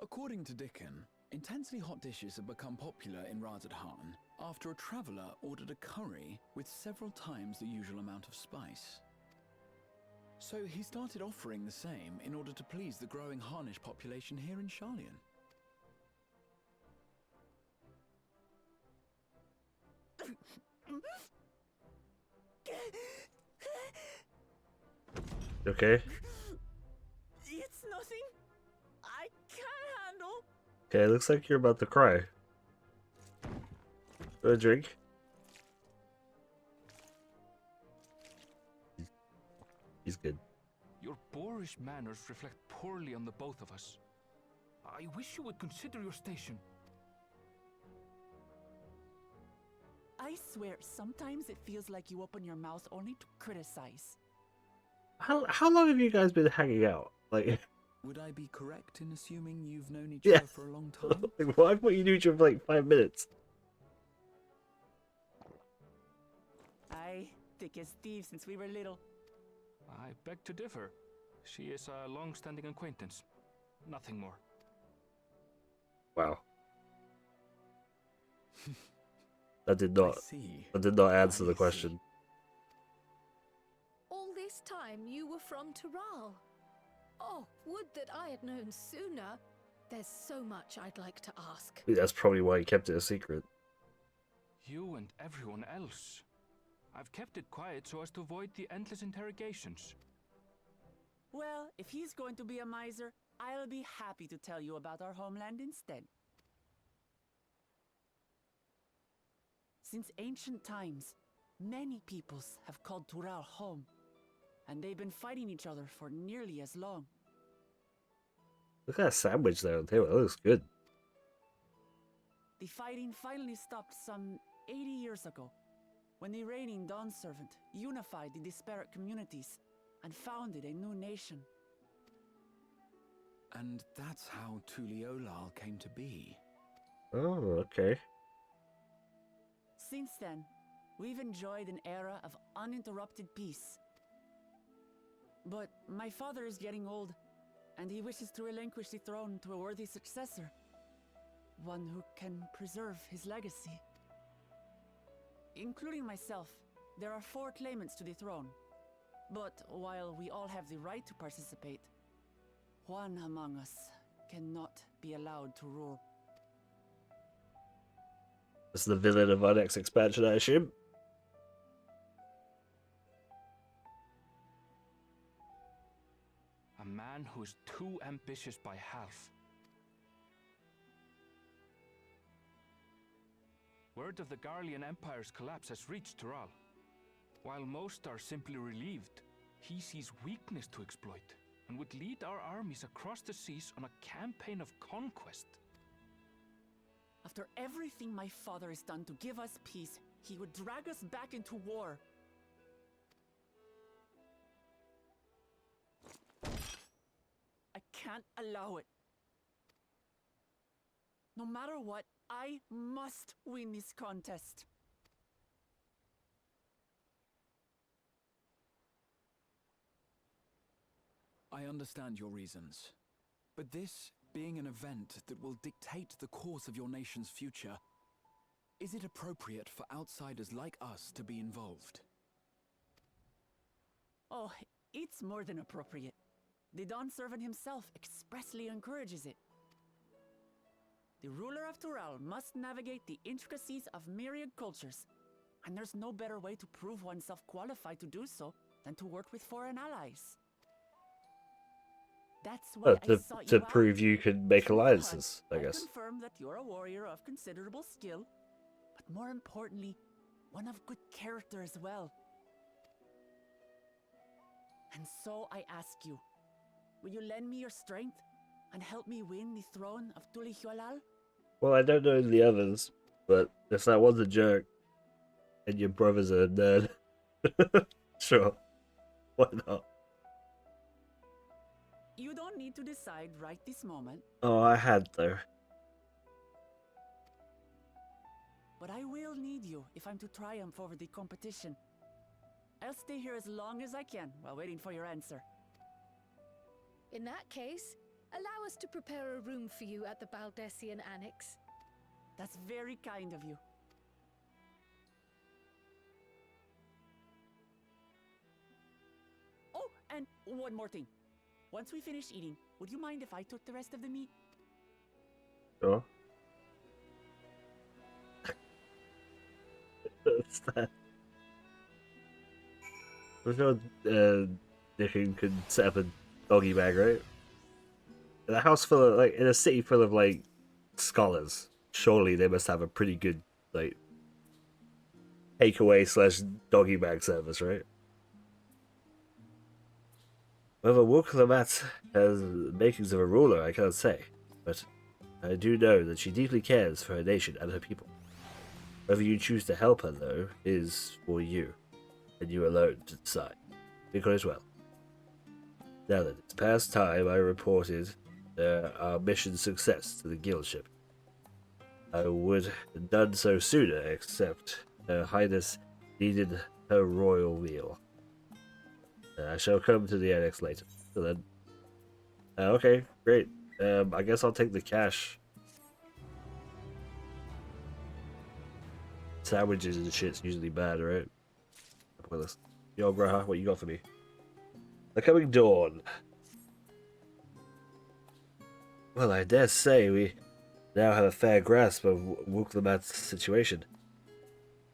S3: According to Dickon, intensely hot dishes have become popular in Razadhan after a traveller ordered a curry with several times the usual amount of spice. So he started offering the same in order to please the growing Harnish population here in Sharlayan.
S1: Okay.
S5: It's nothing. I can't handle.
S1: Okay, looks like you're about to cry. Go a drink. He's good.
S2: Your boorish manners reflect poorly on the both of us. I wish you would consider your station.
S5: I swear, sometimes it feels like you open your mouth only to criticize.
S1: How long have you guys been hanging out? Like,
S3: Would I be correct in assuming you've known each
S1: Yeah.
S3: other for a long time?
S1: like well, I thought you knew each other for like 5 minutes.
S5: Aye, thick as thieves since we were little.
S2: I beg to differ. She is a long-standing acquaintance. Nothing more.
S1: Wow. That did
S3: I
S1: not.
S3: see.
S1: That did not answer
S3: I
S1: the
S3: see.
S1: question.
S4: All this time you were from Tural. Oh, would that I had known sooner. There's so much I'd like to ask.
S1: That's probably why he kept it a secret.
S2: You and everyone else. I've kept it quiet so as to avoid the endless interrogations.
S5: Well, if he's going to be a miser, I'll be happy to tell you about our homeland instead. Since ancient times, many peoples have called Tural home, and they've been fighting each other for nearly as long.
S1: Look at that sandwich there on the table. That looks good.
S5: The fighting finally stopped some 80 years ago, when the reigning Dawn Servant unified the disparate communities and founded a new nation.
S3: And that's how Tuliolal came to be.
S1: Oh, okay.
S5: Since then, we've enjoyed an era of uninterrupted peace. But my father is getting old, and he wishes to relinquish the throne to a worthy successor. One who can preserve his legacy. Including myself, there are 4 claimants to the throne. But while we all have the right to participate, one among us cannot be allowed to rule.
S1: That's the villain of our next expansion, I assume.
S2: A man who is too ambitious by half. Word of the Garlean Empire's collapse has reached Tural. While most are simply relieved, he sees weakness to exploit and would lead our armies across the seas on a campaign of conquest.
S5: After everything my father has done to give us peace, he would drag us back into war. I can't allow it. No matter what, I must win this contest.
S3: I understand your reasons, but this being an event that will dictate the course of your nation's future, is it appropriate for outsiders like us to be involved?
S5: Oh, it's more than appropriate. The Dawn Servant himself expressly encourages it. The ruler of Tural must navigate the intricacies of myriad cultures, and there's no better way to prove oneself qualified to do so than to work with foreign allies. That's why I sought
S1: To
S5: you out.
S1: prove you can make alliances, I
S5: But
S1: guess.
S5: confirm that you're a warrior of considerable skill, but more importantly, one of good character as well. And so I ask you, will you lend me your strength and help me win the throne of Tulihualal?
S1: Well, I don't know the others, but if that one's a jerk and your brother's a nerd, sure, why not?
S5: You don't need to decide right this moment,
S1: Oh, I had though.
S5: but I will need you if I'm to triumph over the competition. I'll stay here as long as I can while waiting for your answer.
S4: In that case, allow us to prepare a room for you at the Baldessian Annex.
S5: That's very kind of you. Oh, and one more thing. Once we finish eating, would you mind if I took the rest of the meat?
S1: Sure. What's that? I'm sure Nickon could set up a doggy bag, right? In a house full of, like, in a city full of, like, scholars, surely they must have a pretty good, like, takeaway / doggy bag service, right? Whether Wukalamat has the makings of a ruler, I can't say, but I do know that she deeply cares for her nation and her people. Whether you choose to help her, though, is for you, and you alone to decide. Think on it well. Now that it's past time, I reported our mission success to the guild ship. I would have done so sooner, except Her Highness needed her royal meal. I shall come to the annex later. So then, okay, great. I guess I'll take the cash. Sandwiches and shit's usually bad, right? Pointless. Yo, Graha, what you got for me? The coming dawn. Well, I dare say we now have a fair grasp of Wuklamat's situation.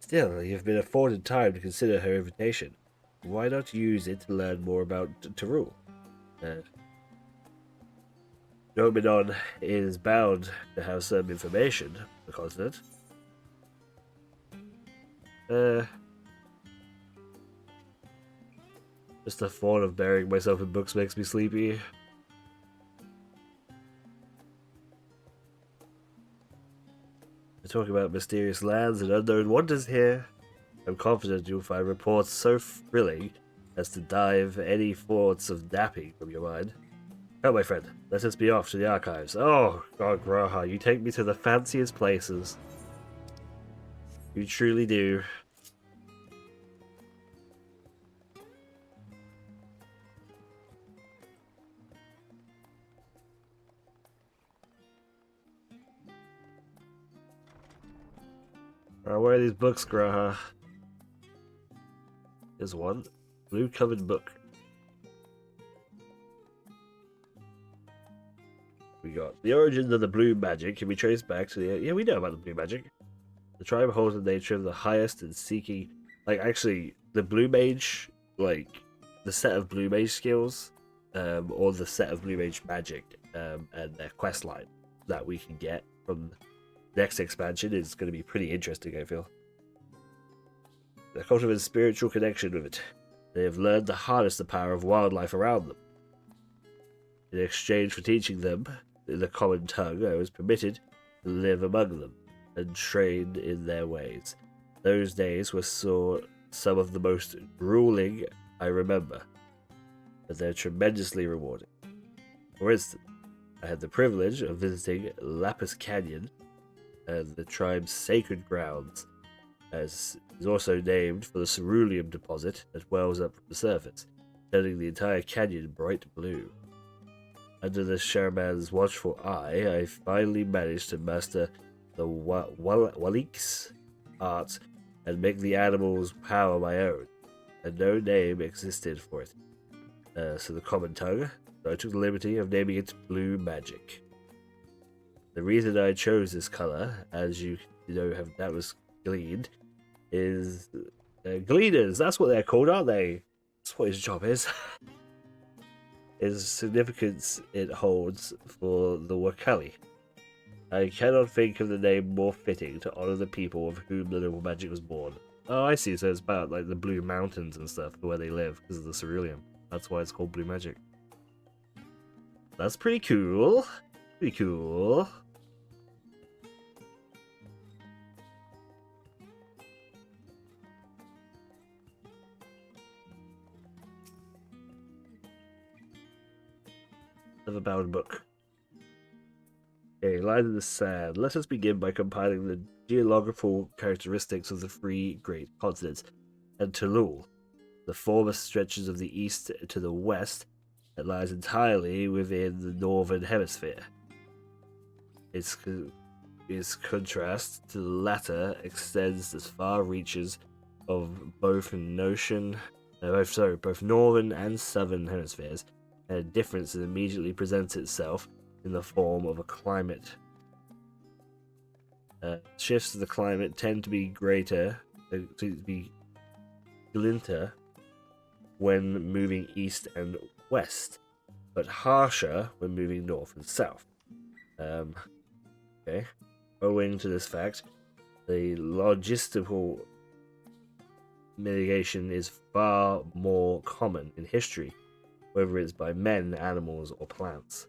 S1: Still, you've been afforded time to consider her invitation. Why not use it to learn more about Tarul? Dominon is bound to have some information on the continent. Just the thought of burying myself in books makes me sleepy. We're talking about mysterious lands and unknown wonders here. I'm confident you'll find reports so thrilling as to dive any thoughts of napping from your mind. Oh, my friend, let us be off to the archives. Oh, God, Graha, you take me to the fanciest places. You truly do. Where are these books, Graha? Here's one. Blue-covered book. We got the origins of the blue magic can be traced back to the... Yeah, we know about the blue magic. The tribe holds the nature of the highest in seeking... Like, actually, the blue mage, like, the set of blue mage skills, or the set of blue mage magic, and their quest line that we can get from next expansion is going to be pretty interesting, I feel. They cultivate a spiritual connection with it. They have learned to harness the power of wildlife around them. In exchange for teaching them in the common tongue, I was permitted to live among them and train in their ways. Those days were some of the most grueling I remember, but they're tremendously rewarding. For instance, I had the privilege of visiting Lapis Canyon and the tribe's sacred grounds, as is also named for the ceruleum deposit that wells up from the surface, turning the entire canyon bright blue. Under the Shaman's watchful eye, I finally managed to master the Walik's art and make the animal's power my own, and no name existed for it. So the common tongue, so I took the liberty of naming it Blue Magic. The reason I chose this color, as you know have doubtless gleaned, is gleaners. That's what they're called, aren't they? That's what his job is. Is significance it holds for the Keali. I cannot think of the name more fitting to honor the people of whom the noble magic was born. Oh, I see. So it's about like the Blue Mountains and stuff, where they live, because of the ceruleum. That's why it's called Blue Magic. That's pretty cool. Pretty cool. Of a bound book. Okay, Line in the Sand. Let us begin by compiling the geographical characteristics of the three great continents, and Tulul. The former stretches of the east to the west, that lies entirely within the northern hemisphere. Its contrast to the latter extends as far reaches of both northern and southern hemispheres, and a difference immediately presents itself in the form of a climate. Shifts of the climate tend to be glinter when moving east and west, but harsher when moving north and south. Okay. Owing to this fact, the logistical mitigation is far more common in history, whether it's by men, animals, or plants.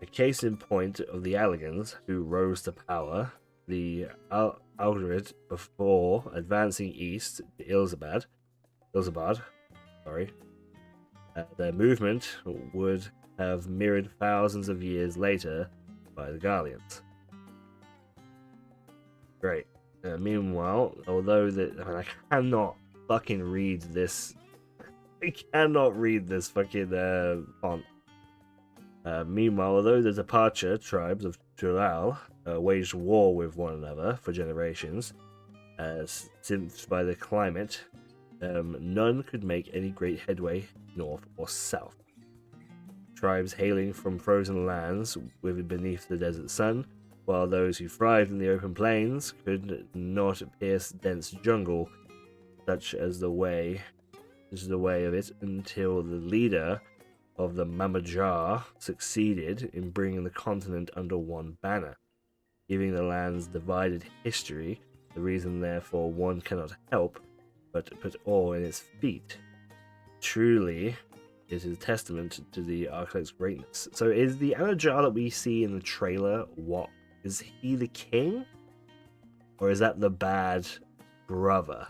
S1: A case in point of the Alligans, who rose to power, the Algarid before advancing east to Ilzabad, their movement would have mirrored thousands of years later by the Garleans. Great. Meanwhile, although I cannot fucking read this. I cannot read this fucking font. Meanwhile, although the departure tribes of Tural waged war with one another for generations, since by the climate, none could make any great headway north or south. Tribes hailing from frozen lands with beneath the desert sun, while those who thrived in the open plains could not pierce dense jungle, such as the way of it, until the leader of the Mamajar succeeded in bringing the continent under one banner, giving the land's divided history the reason therefore one cannot help but put awe in its feet. Truly, it is a testament to the architect's greatness. So is the Anajar that we see in the trailer, what? Is he the king? Or is that the bad brother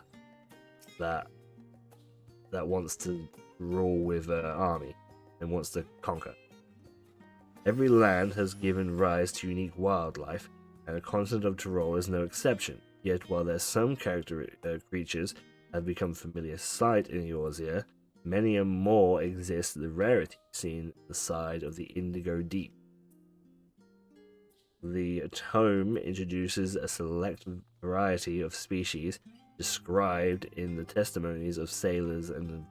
S1: that wants to rule with an army and wants to conquer? Every land has given rise to unique wildlife, and the continent of Tyrol is no exception. Yet while there's some creatures have become familiar sight in Eorzea, many more exist the rarity seen on the side of the Indigo Deep. The tome introduces a select variety of species described in the testimonies of sailors and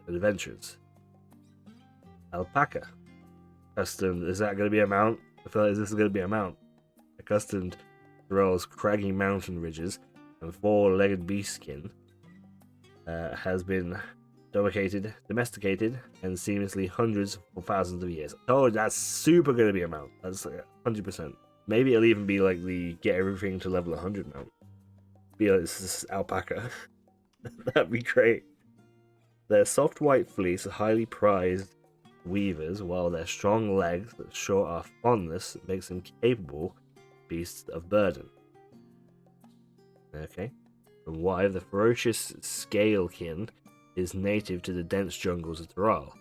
S1: adventurers. Alpaca. Accustomed, is that going to be a mount? I feel like this is going to be a mount. Accustomed to Tyrol's craggy mountain ridges and four-legged beastskin, has been domesticated, and seamlessly hundreds or thousands of years. Oh, that's super going to be a mount. That's like 100%. Maybe it'll even be like the get everything to level 100 mount. Be like this alpaca. That'd be great. Their soft white fleece are highly prized weavers, while their strong legs that show off fondness makes them capable beasts of burden. Okay. And why the ferocious scalekin is native to the dense jungles of Tyrol.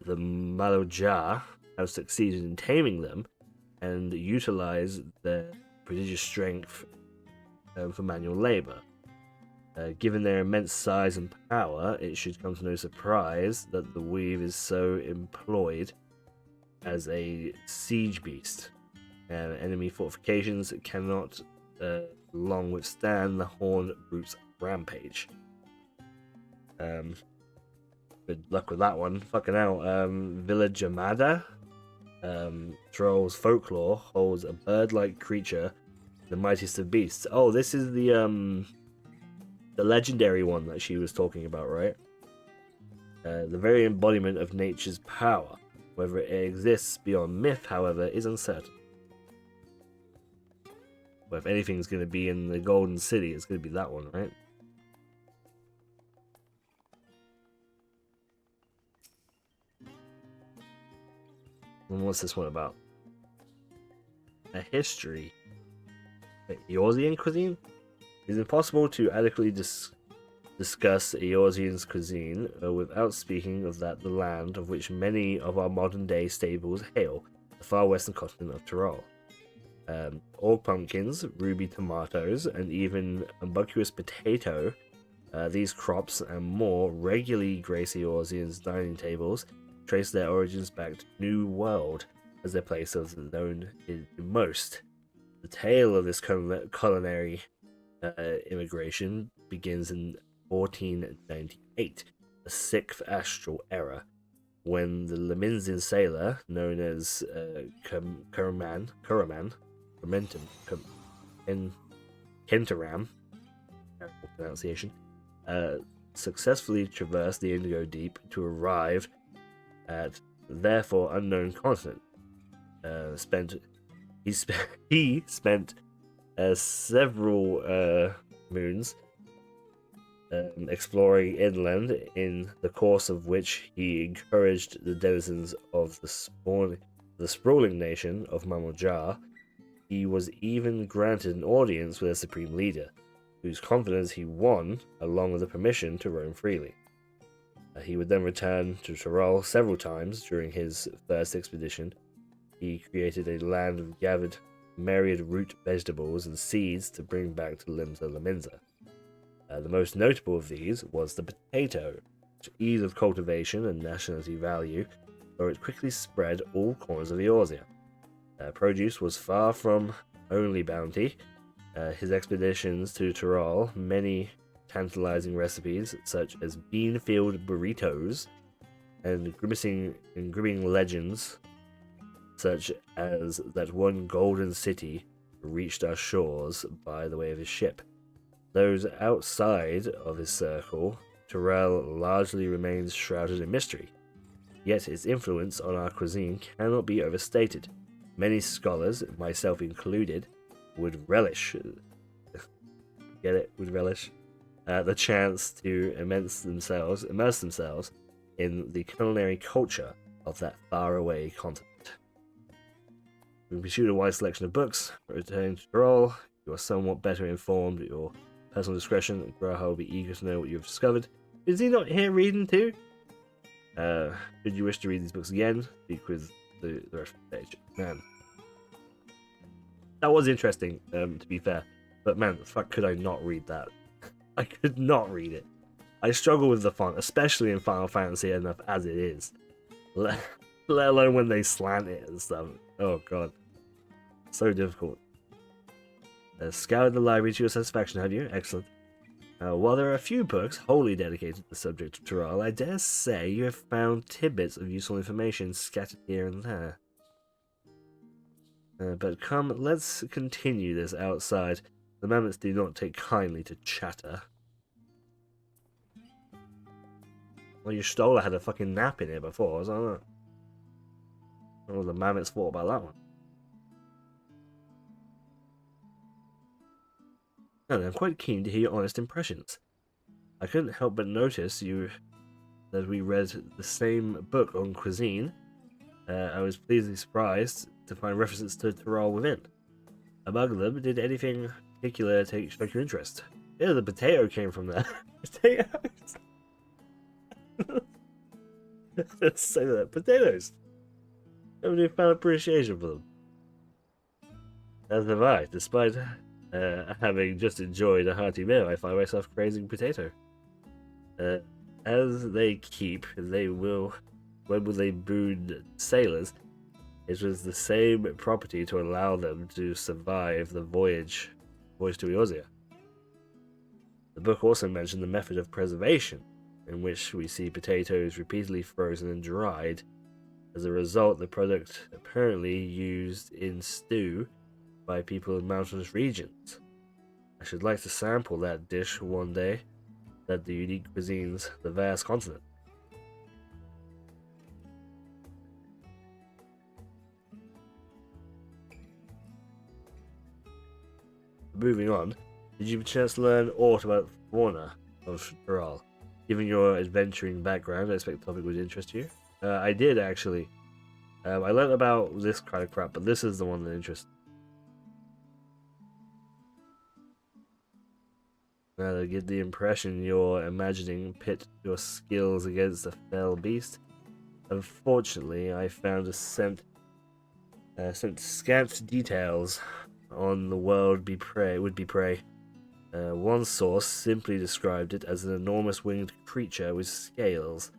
S1: The Maloja have succeeded in taming them and utilize their prodigious strength for manual labor. Given their immense size and power, it should come to no surprise that the weave is so employed as a siege beast. Enemy fortifications cannot long withstand the horned brute's rampage. Good luck with that one. Fucking hell. Village Amada. Troll's folklore holds a bird-like creature, the mightiest of beasts. Oh, this is the legendary one that she was talking about, right? The very embodiment of nature's power. Whether it exists beyond myth, however, is uncertain. Well, if anything's going to be in the Golden City, it's going to be that one, right? And what's this one about? A history. Eorzean cuisine? It is impossible to adequately discuss Eorzean's cuisine without speaking of the land of which many of our modern-day staples hail, the far western continent of Tyrol. Orc pumpkins, ruby tomatoes, and even umbiquitous potato, these crops and more regularly grace Eorzean's dining tables, trace their origins back to New World as their place of known in most. The tale of this culinary immigration begins in 1498, the 6th astral era, when the Leminzin sailor, known as Kentaram, pronunciation, successfully traversed the Indigo Deep to arrive at therefore unknown continent. He spent several moons exploring inland, in the course of which he encouraged the denizens of the sprawling nation of Mamojar. He was even granted an audience with their supreme leader, whose confidence he won, along with the permission to roam freely. He would then return to Tyrol several times during his first expedition. He created a land of gathered myriad root vegetables and seeds to bring back to Limsa Leminza. The most notable of these was the potato, which ease of cultivation and nationality value, where it quickly spread all corners of Eorzea. Produce was far from only bounty. His expeditions to Tyrol, many tantalizing recipes such as bean-filled burritos and gripping legends such as that one golden city reached our shores by the way of his ship. Those outside of his circle, Tyrol largely remains shrouded in mystery, yet its influence on our cuisine cannot be overstated. Many scholars, myself included, would relish the chance to immerse themselves in the culinary culture of that faraway continent. We pursued a wide selection of books. Returning to Tyrol, you are somewhat better informed. Your personal discretion, Graha will be eager to know what you have discovered. Is he not here reading too? Should you wish to read these books again, speak with the rest of the page. Man, that was interesting, to be fair. But man, the fuck could I not read that? I could not read it. I struggle with the font, especially in Final Fantasy enough as it is. Let alone when they slant it and stuff. Oh god. So difficult. Scoured the library to your satisfaction, have you? Excellent. While there are a few books wholly dedicated to the subject of Tyrol, I dare say you have found tidbits of useful information scattered here and there. But come, let's continue this outside. The mammoths do not take kindly to chatter. Well, your Stola had a fucking nap in here before, wasn't it? I don't know what the mammoths thought about that one. And I'm quite keen to hear your honest impressions. I couldn't help but notice that we read the same book on cuisine. I was pleasantly surprised to find references to Tyrol within. Among them, did anything particular strike your interest? Yeah, the potato came from there. Potatoes! Let's say that. Potatoes! Nobody found appreciation for them. As have I, despite
S6: Having just enjoyed a hearty meal, I find myself craving potato. As they keep, they will. When will they boon sailors? It was the same property to allow them to survive the voyage to Eorzea. The book also mentioned the method of preservation, in which we see potatoes repeatedly frozen and dried. As a result, the product apparently used in stew by people in mountainous regions. I should like to sample that dish one day, that the unique cuisines the vast continent. Moving on, did you have a chance to learn aught about fauna of Thrall? Given your adventuring background, I expect the topic would interest you. I did actually. I learned about this kind of crap, but this is the one that interests me. To get the impression you're imagining pit your skills against a fell beast. Unfortunately, I found sent scant details on the world would be prey. One source simply described it as an enormous winged creature with scales,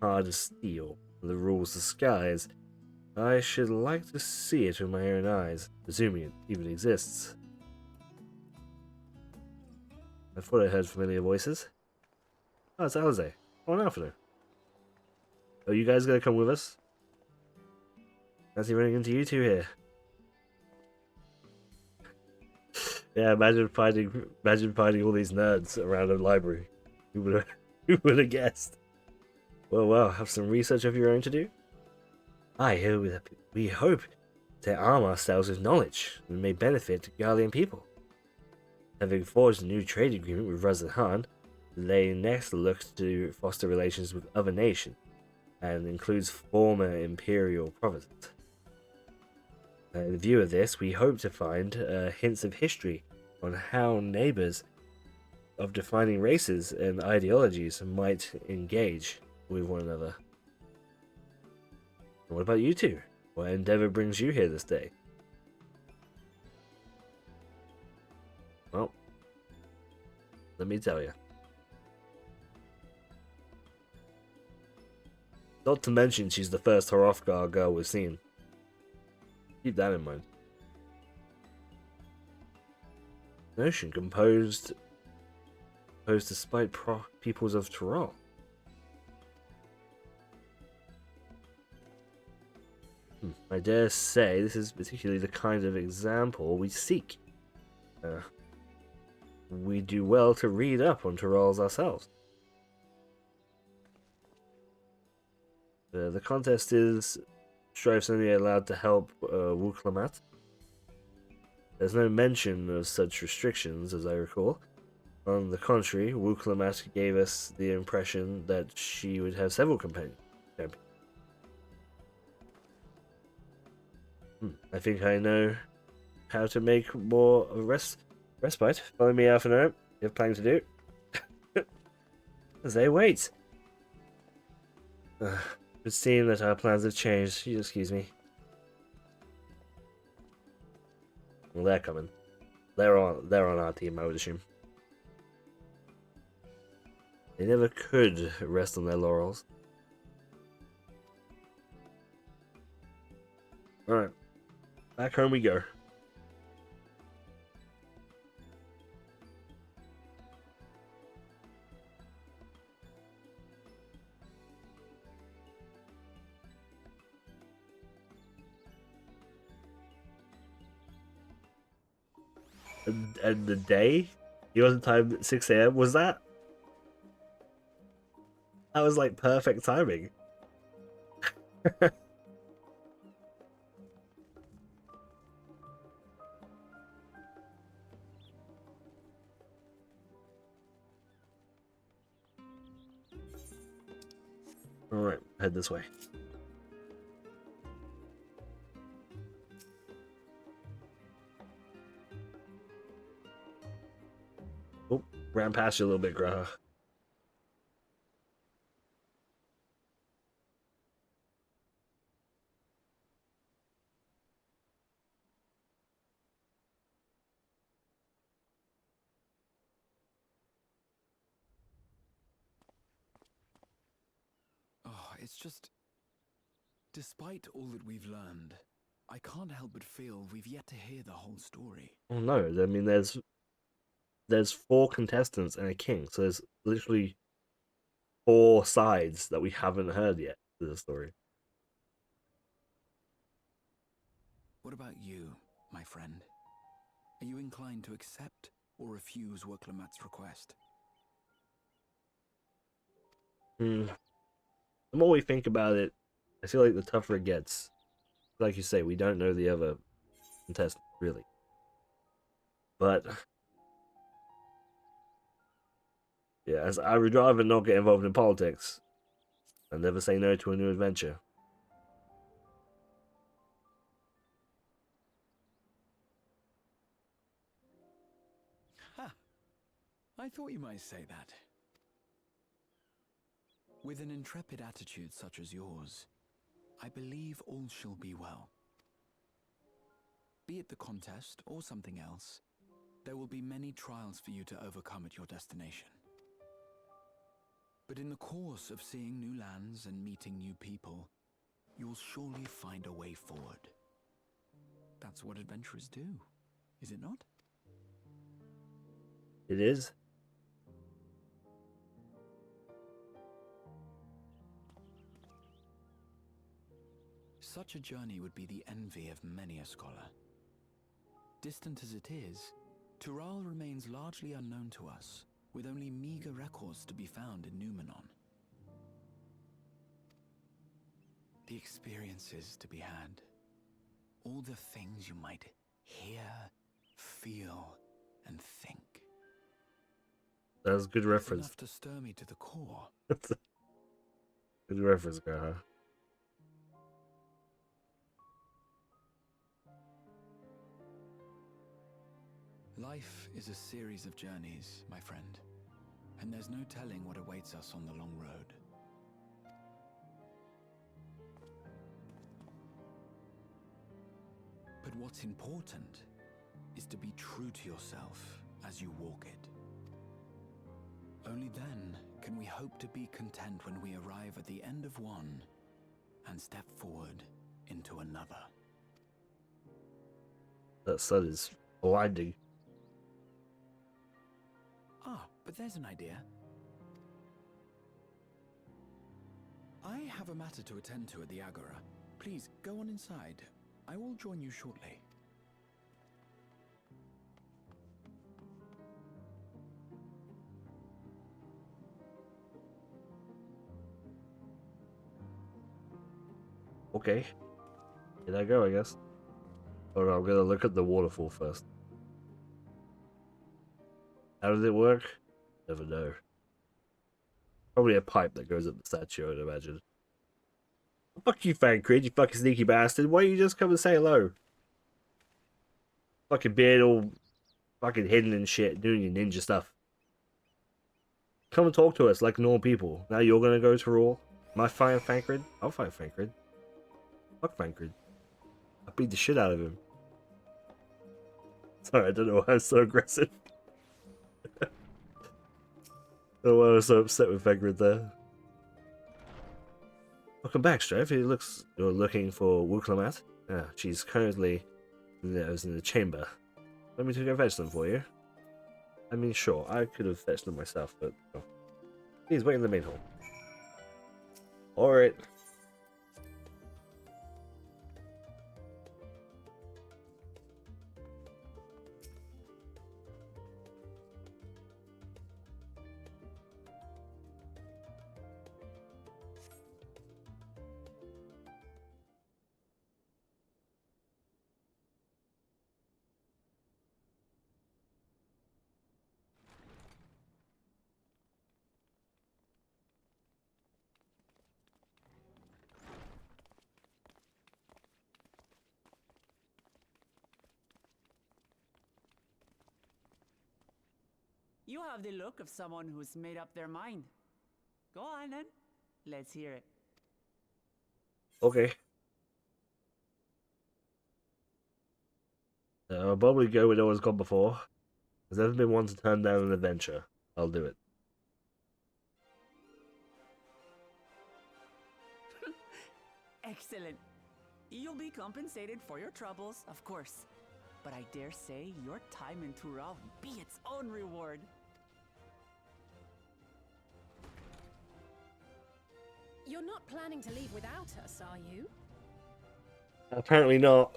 S6: hard as steel, that rules the skies. I should like to see it with my own eyes, assuming it even exists. I thought I heard familiar voices. Oh, it's Alize. Oh, an Alphino. Are you guys gonna come with us? Fancy running into you two here. Yeah, imagine finding all these nerds around a library. Who would have guessed? Well, have some research of your own to do? We hope to arm ourselves with knowledge that may benefit Garlean people. Having forged a new trade agreement with Razan, they next look to foster relations with other nations, and includes former imperial provinces. In view of this, we hope to find hints of history on how neighbors of defining races and ideologies might engage with one another. And what about you two? What endeavor brings you here this day? Well, let me tell you. Not to mention she's the first Hrothgar girl we've seen. Keep that in mind. Notion composed despite peoples of Tyrol. I dare say this is particularly the kind of example we seek. We do well to read up on Tyrols ourselves. The contest is Strife's only allowed to help Wuklamat. There's no mention of such restrictions, as I recall. On the contrary, Wuklamat gave us the impression that she would have several companions. I think I know how to make more of a respite. Follow me out for now. You have planning to do. As they wait. It would seem that our plans have changed. You excuse me. Well, they're coming. They're on our team, I would assume. They never could rest on their laurels. Alright. Back home we go. And the day? He wasn't timed 6 AM, was that? That was like perfect timing. Alright, head this way. Oh, ran past you a little bit, Graha.
S3: It's just, despite all that we've learned, I can't help but feel we've yet to hear the whole story.
S1: Oh no, I mean there's 4 contestants and a king, so there's literally 4 sides that we haven't heard yet to the story.
S3: What about you, my friend? Are you inclined to accept or refuse Worklamat's request?
S1: The more we think about it, I feel like the tougher it gets. Like you say, we don't know the other contestants, really. But yeah, as I would rather not get involved in politics and never say no to a new adventure.
S3: Ha! I thought you might say that. With an intrepid attitude such as yours, I believe all shall be well. Be it the contest or something else, there will be many trials for you to overcome at your destination. But in the course of seeing new lands and meeting new people, you'll surely find a way forward. That's what adventurers do, is it not?
S1: It is.
S3: Such a journey would be the envy of many a scholar. Distant as it is, Tural remains largely unknown to us, with only meager records to be found in Numenon. The experiences to be had, all the things you might hear, feel, and think.
S1: That was a good reference.
S3: Enough to stir me to the core.
S1: Good reference, guy, huh?
S3: Life is a series of journeys, my friend, and there's no telling what awaits us on the long road. But what's important is to be true to yourself as you walk it. Only then can we hope to be content when we arrive at the end of one and step forward into another.
S1: That sun is blinding.
S3: Ah, but there's an idea. I have a matter to attend to at the Agora. Please, go on inside. I will join you shortly.
S1: Okay. Here I go, I guess. Or I'm gonna look at the waterfall first. How does it work? Never know. Probably a pipe that goes up the statue, I'd imagine. Fuck you, Fancred, you fucking sneaky bastard. Why don't you just come and say hello? Fucking beard all fucking hidden and shit, doing your ninja stuff. Come and talk to us like normal people. Now you're gonna go to Raw? Am I fighting Fancred? I'll fight Fancred. Fuck Fancred. I beat the shit out of him. Sorry, I don't know why I'm so aggressive. Oh, why I was so upset with Fancred there. Welcome back, Strife. It looks you're looking for Wuklamat. Ah, she's currently in the chamber. Let me to go fetch them for you. I mean, sure, I could have fetched them myself, but oh. Please wait in the main hall. Alright.
S5: You have the look of someone who's made up their mind. Go on then. Let's hear it.
S1: Okay. I'll probably go where no one's gone before. There's never been one to turn down an adventure. I'll do it.
S5: Excellent. You'll be compensated for your troubles, of course. But I dare say your time in Tural will be its own reward.
S4: You're not planning to leave without us, are you?
S1: Apparently not.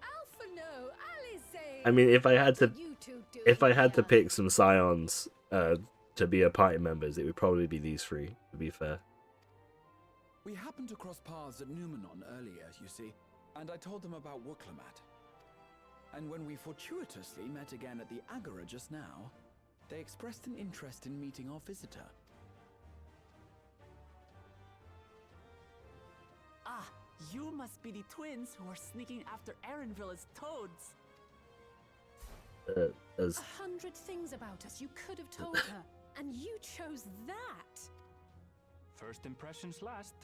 S4: Alpha no, Alice.
S1: I mean, if I had to,
S4: You two do
S1: if I
S4: it
S1: had to
S4: here.
S1: pick some scions to be our party members, it would probably be these three. To be fair.
S3: We happened to cross paths at Numenon earlier, you see, and I told them about Wooklamat. And when we fortuitously met again at the Agora just now, they expressed an interest in meeting our visitor.
S5: Ah, you must be the twins who are sneaking after Erenville as toads.
S1: As
S4: 100 things about us you could have told her, and you chose that.
S2: First impressions last.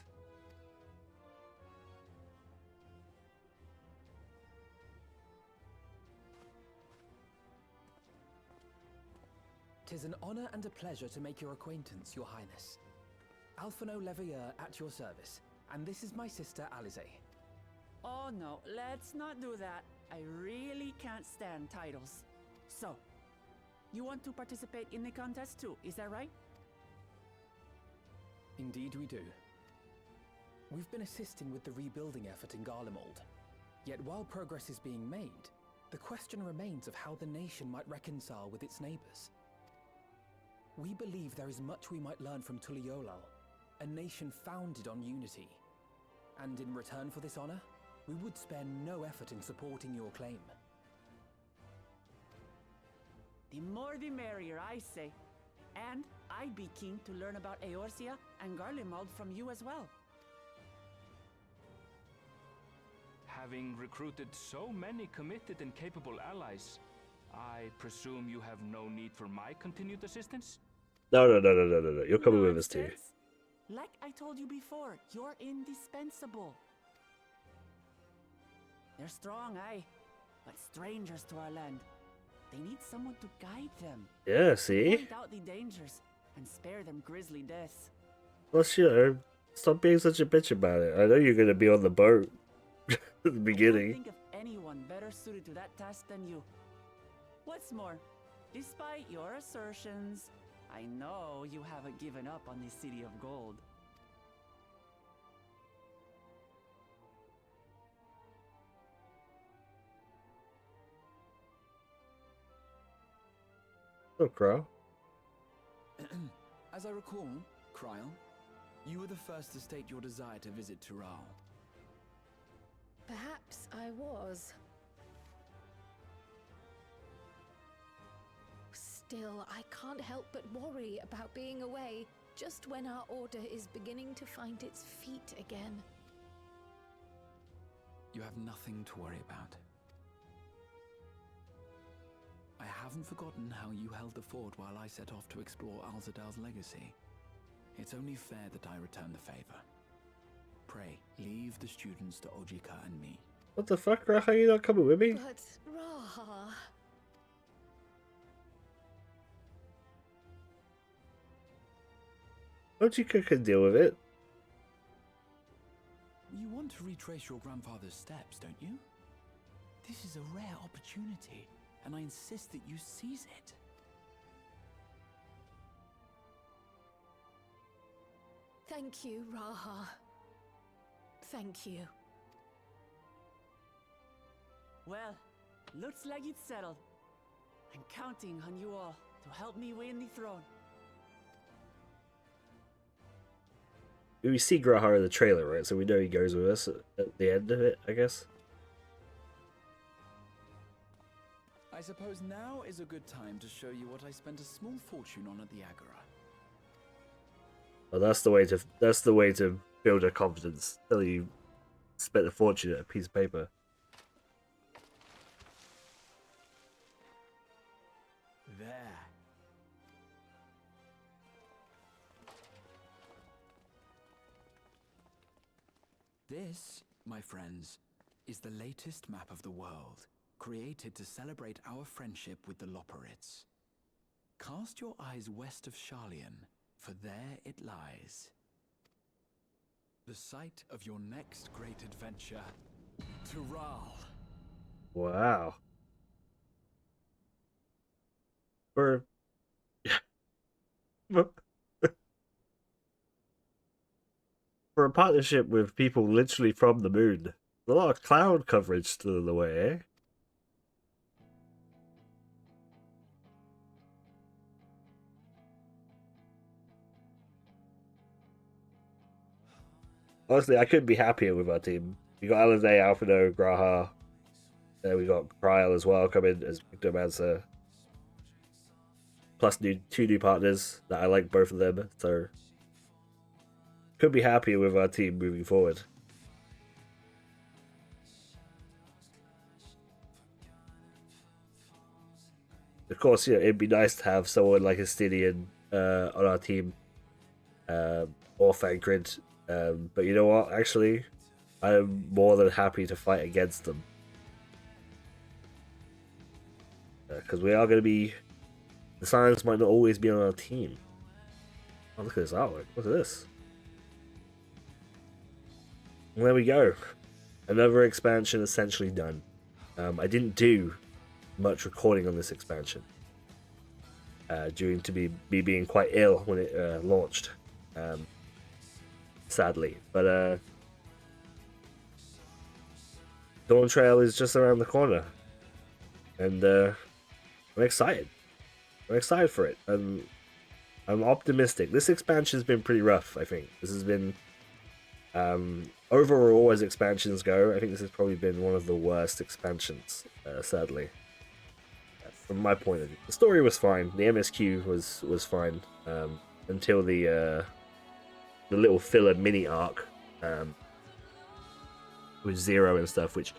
S8: 'Tis an honor and a pleasure to make your acquaintance, Your Highness. Alphino Leveilleur at your service, and this is my sister Alize.
S5: Oh no, let's not do that. I really can't stand titles. So, you want to participate in the contest too, is that right?
S8: Indeed we do. We've been assisting with the rebuilding effort in Garlemald. Yet while progress is being made, the question remains of how the nation might reconcile with its neighbors. We believe there is much we might learn from Tuliolal, a nation founded on unity. And in return for this honor, we would spare no effort in supporting your claim.
S5: The more the merrier, I say. And I'd be keen to learn about Eorzea and Garlemald from you as well.
S2: Having recruited so many committed and capable allies, I presume you have no need for my continued assistance?
S1: no. You're coming with us too.
S5: Nonsense. Like I told you before, you're indispensable. They're strong, aye, but strangers to our land. They need someone to guide them,
S1: Yeah, see?
S5: point out the dangers, and spare them grisly deaths.
S1: Plus, you know, stop being such a bitch about it. I know you're gonna be on the boat at the
S5: I can't
S1: beginning.
S5: think of anyone better suited to that task than you. What's more, despite your assertions, I know you haven't given up on the City of Gold.
S1: Oh, Crow.
S3: As I recall, Kryl, you were the first to state your desire to visit Tural.
S4: Perhaps I was. Still, I can't help but worry about being away just when our order is beginning to find its feet again.
S3: You have nothing to worry about. I haven't forgotten how you held the fort while I set off to explore Alzadal's legacy. It's only fair that I return the favor. Pray, leave the students to Ojika and me.
S1: What the fuck, Crow? Are you not coming with me?
S4: But, Raha...
S1: Ojika can deal with it.
S3: You want to retrace your grandfather's steps, don't you? This is a rare opportunity, and I insist that you seize it.
S4: Thank you, Raha. Thank you.
S5: Well, looks like it's settled. I'm counting on you all to help me win the throne.
S1: We see Grahar in the trailer, right? So we know he goes with us at the end of it, I guess.
S3: I suppose now is a good time to show you what I spent a small fortune on at the Agora.
S1: Well, that's the way to build a confidence. Tell you spent a fortune at a piece of paper.
S3: There. This, my friends, is the latest map of the world, created to celebrate our friendship with the Loporrits. Cast your eyes west of Sharlayan, for there it lies. The site of your next great adventure, Tural.
S1: Wow. For for a partnership with people literally from the moon, a lot of cloud coverage still in the way, eh? Honestly, I couldn't be happier with our team. We got Alizé, Alfredo, Graha. We got Kryl as well coming as Victomancer. Plus two new partners that I like both of them. So could be happier with our team moving forward. Of course, it'd be nice to have someone like Astidian on our team, or Thancred. But you know what? Actually, I'm more than happy to fight against them. Because we are going to be... The Science might not always be on our team. Oh, look at this artwork. Look at this. And there we go. Another expansion essentially done. I didn't do much recording on this expansion. Due to me being quite ill when it launched. Sadly. But Dawntrail is just around the corner. And I'm excited. I'm excited for it. I'm optimistic. This expansion's been pretty rough, I think. This has been... overall, as expansions go, I think this has probably been one of the worst expansions, sadly. From my point of view. The story was fine. The MSQ was fine. Until the little filler mini arc with Zero and stuff, which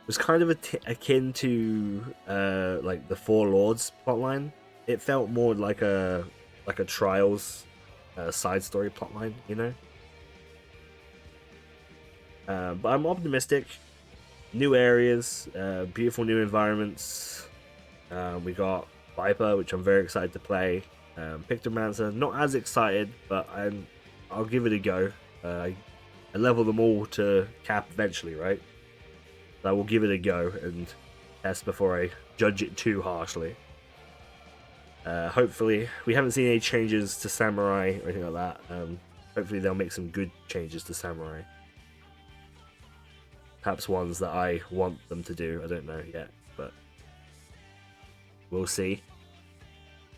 S1: was kind of akin to like the Four Lords plotline. It felt more like a Trials side story plotline, you know. But I'm optimistic. New areas, beautiful new environments. We got Viper, which I'm very excited to play. Pictomancer, not as excited, but I'll give it a go. I level them all to cap eventually, right? So I will give it a go and test before I judge it too harshly. Hopefully, we haven't seen any changes to Samurai or anything like that. Hopefully they'll make some good changes to Samurai. Perhaps ones that I want them to do. I don't know yet, but we'll see.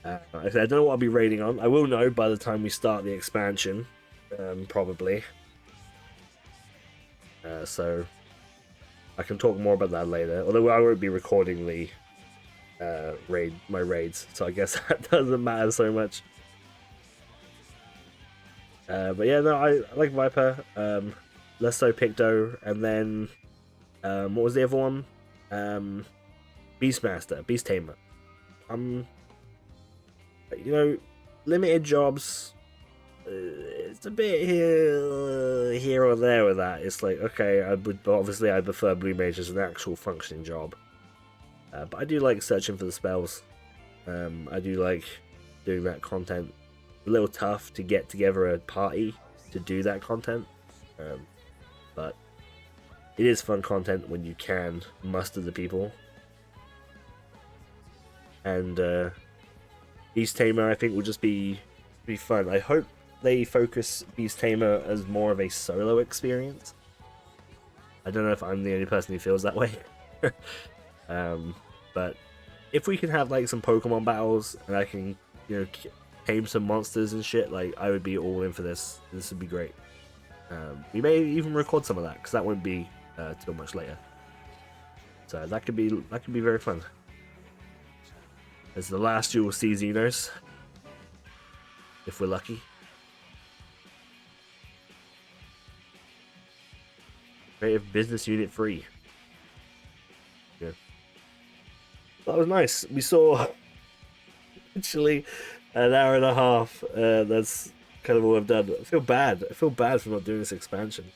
S1: I don't know what I'll be raiding on. I will know by the time we start the expansion, probably. So I can talk more about that later. Although I won't be recording the my raids, so I guess that doesn't matter so much. But yeah, no, I like Viper. Less so Picto, and then what was the other one? Beastmaster, Beast Tamer. You know, limited jobs. It's a bit here or there with that. It's like, okay, I prefer Blue Mage as an actual functioning job. But I do like searching for the spells. I do like doing that content. A little tough to get together a party to do that content. But it is fun content when you can muster the people. And Beast Tamer, I think, will just be fun. I hope they focus Beast Tamer as more of a solo experience. I don't know if I'm the only person who feels that way. But if we can have like some Pokemon battles and I can, you know, tame some monsters and shit, like I would be all in for this. This would be great. We may even record some of that because that won't be too much later. So that could be very fun. As the last you will see Xenos, if we're lucky. Creative Business Unit 3. Yeah. That was nice. We saw literally an hour and a half. That's kind of all I've done. I feel bad. I feel bad for not doing this expansion.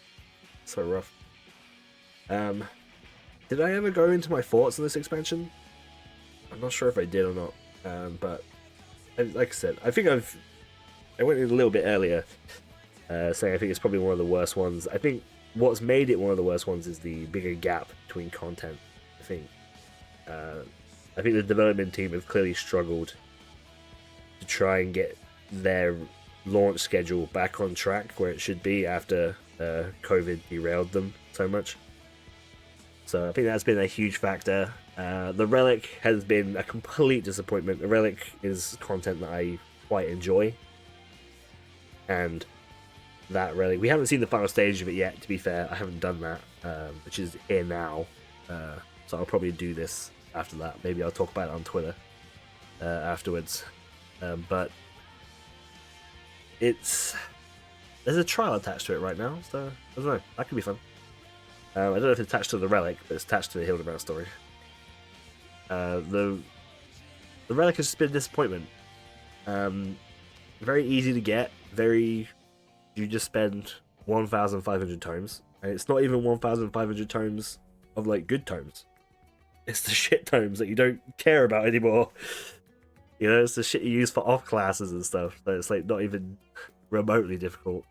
S1: It's so rough. Did I ever go into my thoughts on this expansion? I'm not sure if I did or not. But like I said, I think I went in a little bit earlier, saying I think it's probably one of the worst ones. I think what's made it one of the worst ones is the bigger gap between content. I think the development team have clearly struggled to try and get their launch schedule back on track where it should be after COVID derailed them so much. So I think that's been a huge factor. The Relic has been a complete disappointment. The Relic is content that I quite enjoy. And that Relic, we haven't seen the final stage of it yet, to be fair. I haven't done that, which is here now. So I'll probably do this after that. Maybe I'll talk about it on Twitter afterwards. But there's a trial attached to it right now, so I don't know. That could be fun. I don't know if it's attached to the Relic, but it's attached to the Hildebrand story. The Relic has just been a disappointment. Very easy to get. You just spend 1,500 tomes, and it's not even 1,500 tomes of like good tomes. It's the shit tomes that you don't care about anymore. You know, it's the shit you use for off classes and stuff. So it's like not even remotely difficult.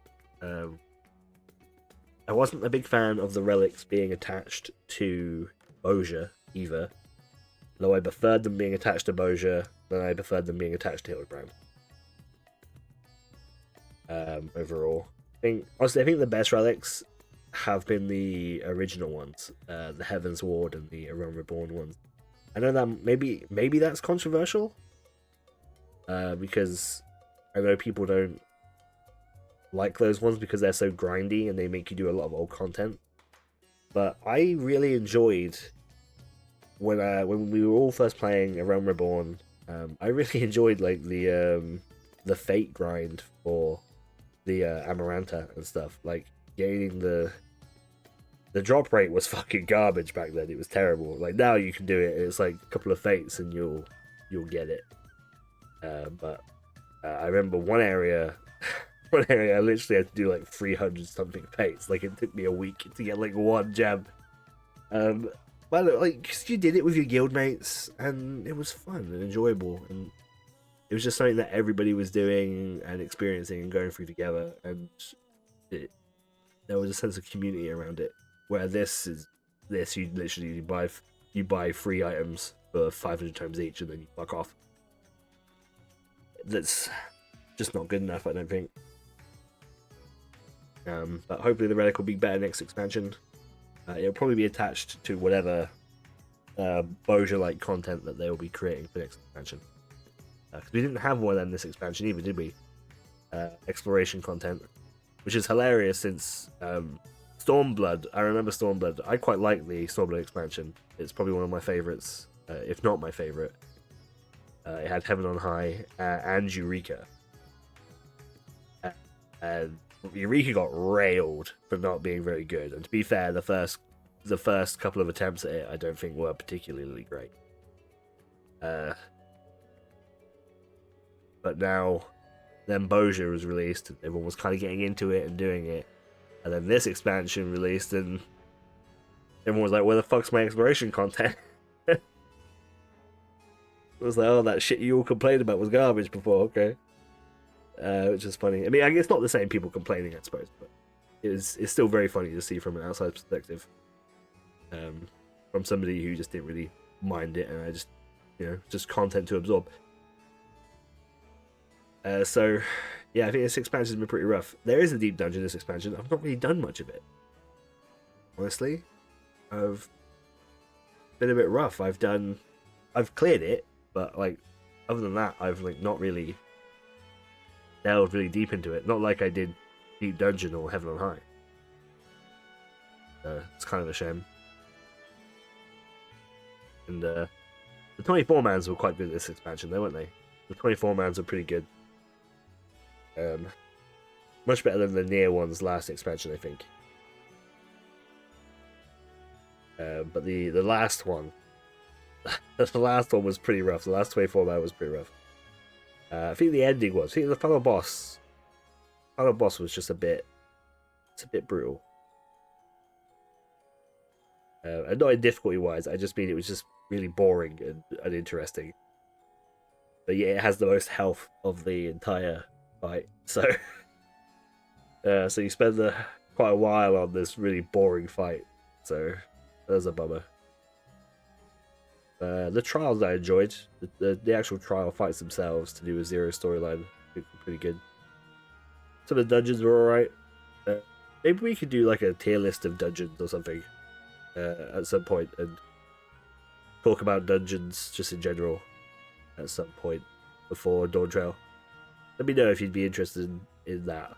S1: I wasn't a big fan of the relics being attached to Boja either. Though I preferred them being attached to Boja than I preferred them being attached to Hildebrand. Overall, I think the best relics have been the original ones, the Heaven's Ward and the Realm Reborn ones. I know that maybe that's controversial, because I know people don't like those ones because they're so grindy and they make you do a lot of old content. But I really enjoyed when we were all first playing A Realm Reborn. I really enjoyed like the fate grind for the Amaranta and stuff. Like gaining the drop rate was fucking garbage back then. It was terrible. Like now you can do it. It's like a couple of fates and you'll get it. But I remember one area I literally had to do like 300 something fates. Like it took me a week to get like one gem. But like, 'cause you did it with your guildmates and it was fun and enjoyable, and it was just something that everybody was doing and experiencing and going through together, and there was a sense of community around it. Where you literally buy 3 items for 500 times each and then you fuck off. That's just not good enough, I don't think. But hopefully the relic will be better next expansion. It'll probably be attached to whatever Boja-like content that they will be creating for next expansion. Because we didn't have one of them this expansion either, did we? Exploration content, which is hilarious since Stormblood. I remember Stormblood. I quite like the Stormblood expansion. It's probably one of my favorites, if not my favorite. It had Heaven on High and Eureka. And Eureka got railed for not being very good. And to be fair, the first couple of attempts at it, I don't think were particularly great. But now, then Boja was released, and everyone was kind of getting into it and doing it. And then this expansion released, and everyone was like, where the fuck's my exploration content? It was like, oh, that shit you all complained about was garbage before, okay. Which is funny. I mean, it's not the same people complaining, I suppose, but it's still very funny to see from an outside perspective. From somebody who just didn't really mind it, and I just, just content to absorb. So, yeah, I think this expansion has been pretty rough. There is a deep dungeon in this expansion. I've not really done much of it. Honestly. I've been a bit rough. I've cleared it, but, like, other than that, I've, like, not really delved really deep into it. Not like I did Deep Dungeon or Heaven on High. It's kind of a shame. And, the 24-mans were quite good this expansion, though, weren't they? The 24-mans were pretty good. Much better than the near ones last expansion, I think. But the last one, the last one was pretty rough. The last 24-man was pretty rough. I think the ending was. I think the final boss was just a bit brutal. And not in difficulty wise. I just mean it was just really boring and uninteresting. but yeah, it has the most health of the entire fight. So, so you spend quite a while on this really boring fight. So, that's a bummer. The trials I enjoyed. The actual trial fights themselves to do with Zero storyline, I think were pretty good. Some of the dungeons were alright. Maybe we could do like a tier list of dungeons or something at some point and talk about dungeons just in general at some point before Dawntrail. Let me know if you'd be interested in that.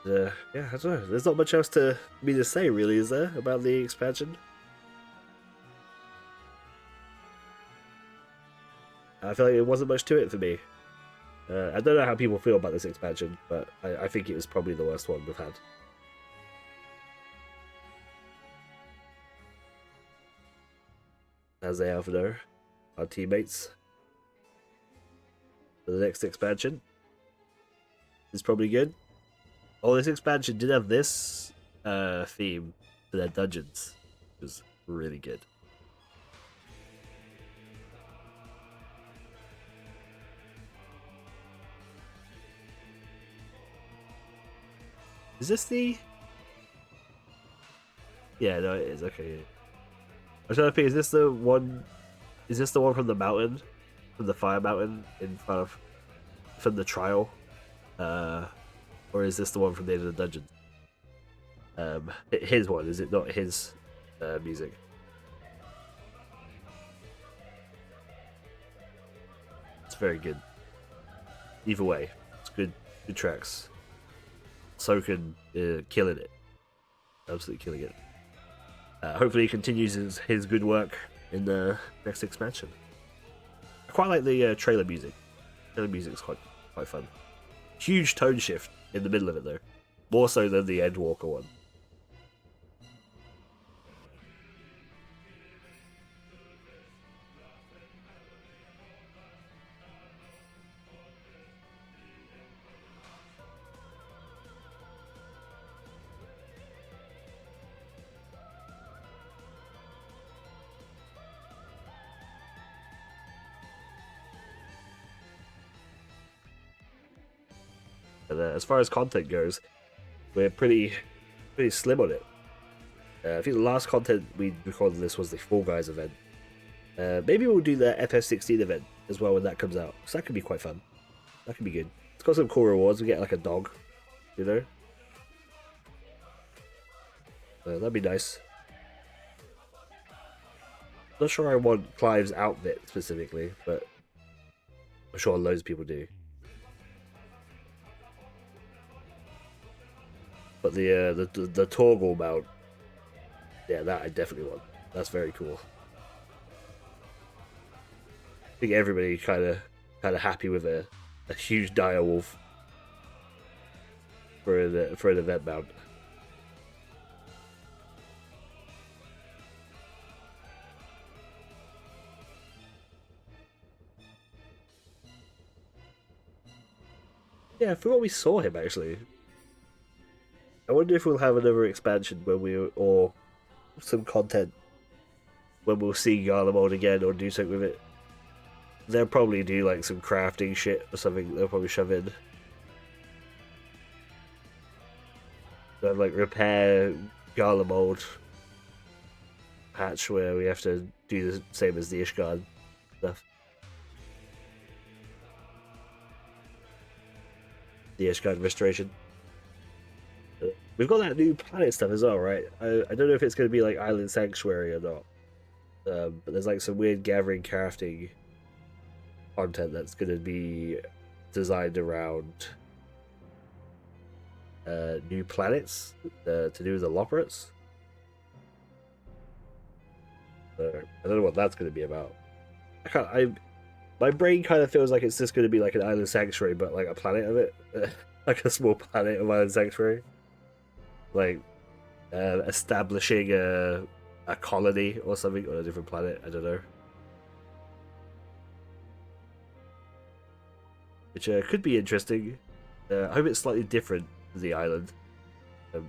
S1: Yeah, I don't know. There's not much else to me to say, really, is there, about the expansion? I feel like it wasn't much to it for me. I don't know how people feel about this expansion, but I think it was probably the worst one we've had. As they have know, our teammates for the next expansion is probably good. Oh, this expansion did have this theme for their dungeons. It was really good. Is this the... Yeah, no, it is. Okay. I'm trying to think, is this the one... Is this the one from the mountain? From the fire mountain in front of... From the trial? Or is this the one from the end of the dungeon? His one, is it not his music? It's very good. Either way, it's good tracks. Soken killing it. Absolutely killing it. Hopefully he continues his good work in the next expansion. I quite like the trailer music. Trailer music's quite fun. Huge tone shift in the middle of it though. More so than the Endwalker one. And as far as content goes, we're pretty slim on it. I think the last content we recorded this was the Fall Guys event. Maybe we'll do the FF16 event as well when that comes out. So that could be quite fun. That could be good. It's got some cool rewards. We get like a dog, you know? That'd be nice. Not sure I want Clive's outfit specifically, but I'm sure loads of people do. But the toggle mount, yeah, that I definitely want. That's very cool. I think everybody kind of happy with a huge dire wolf for an event mount. Yeah, I forgot we saw him actually. I wonder if we'll have another expansion or some content when we'll see Garlemald again or do something with it. They'll probably do like some crafting shit or something. They'll probably shove in. They'll like repair Garlemald patch where we have to do the same as the Ishgard stuff. The Ishgard restoration. We've got that new planet stuff as well, right? I don't know if it's going to be like Island Sanctuary or not. But there's like some weird gathering crafting content that's going to be designed around new planets to do with the Loperates. So I don't know what that's going to be about. My brain kind of feels like it's just going to be like an Island Sanctuary, but like a planet of it. Like a small planet of Island Sanctuary. Like establishing a colony or something on a different planet. I don't know. Which could be interesting. I hope it's slightly different to the island.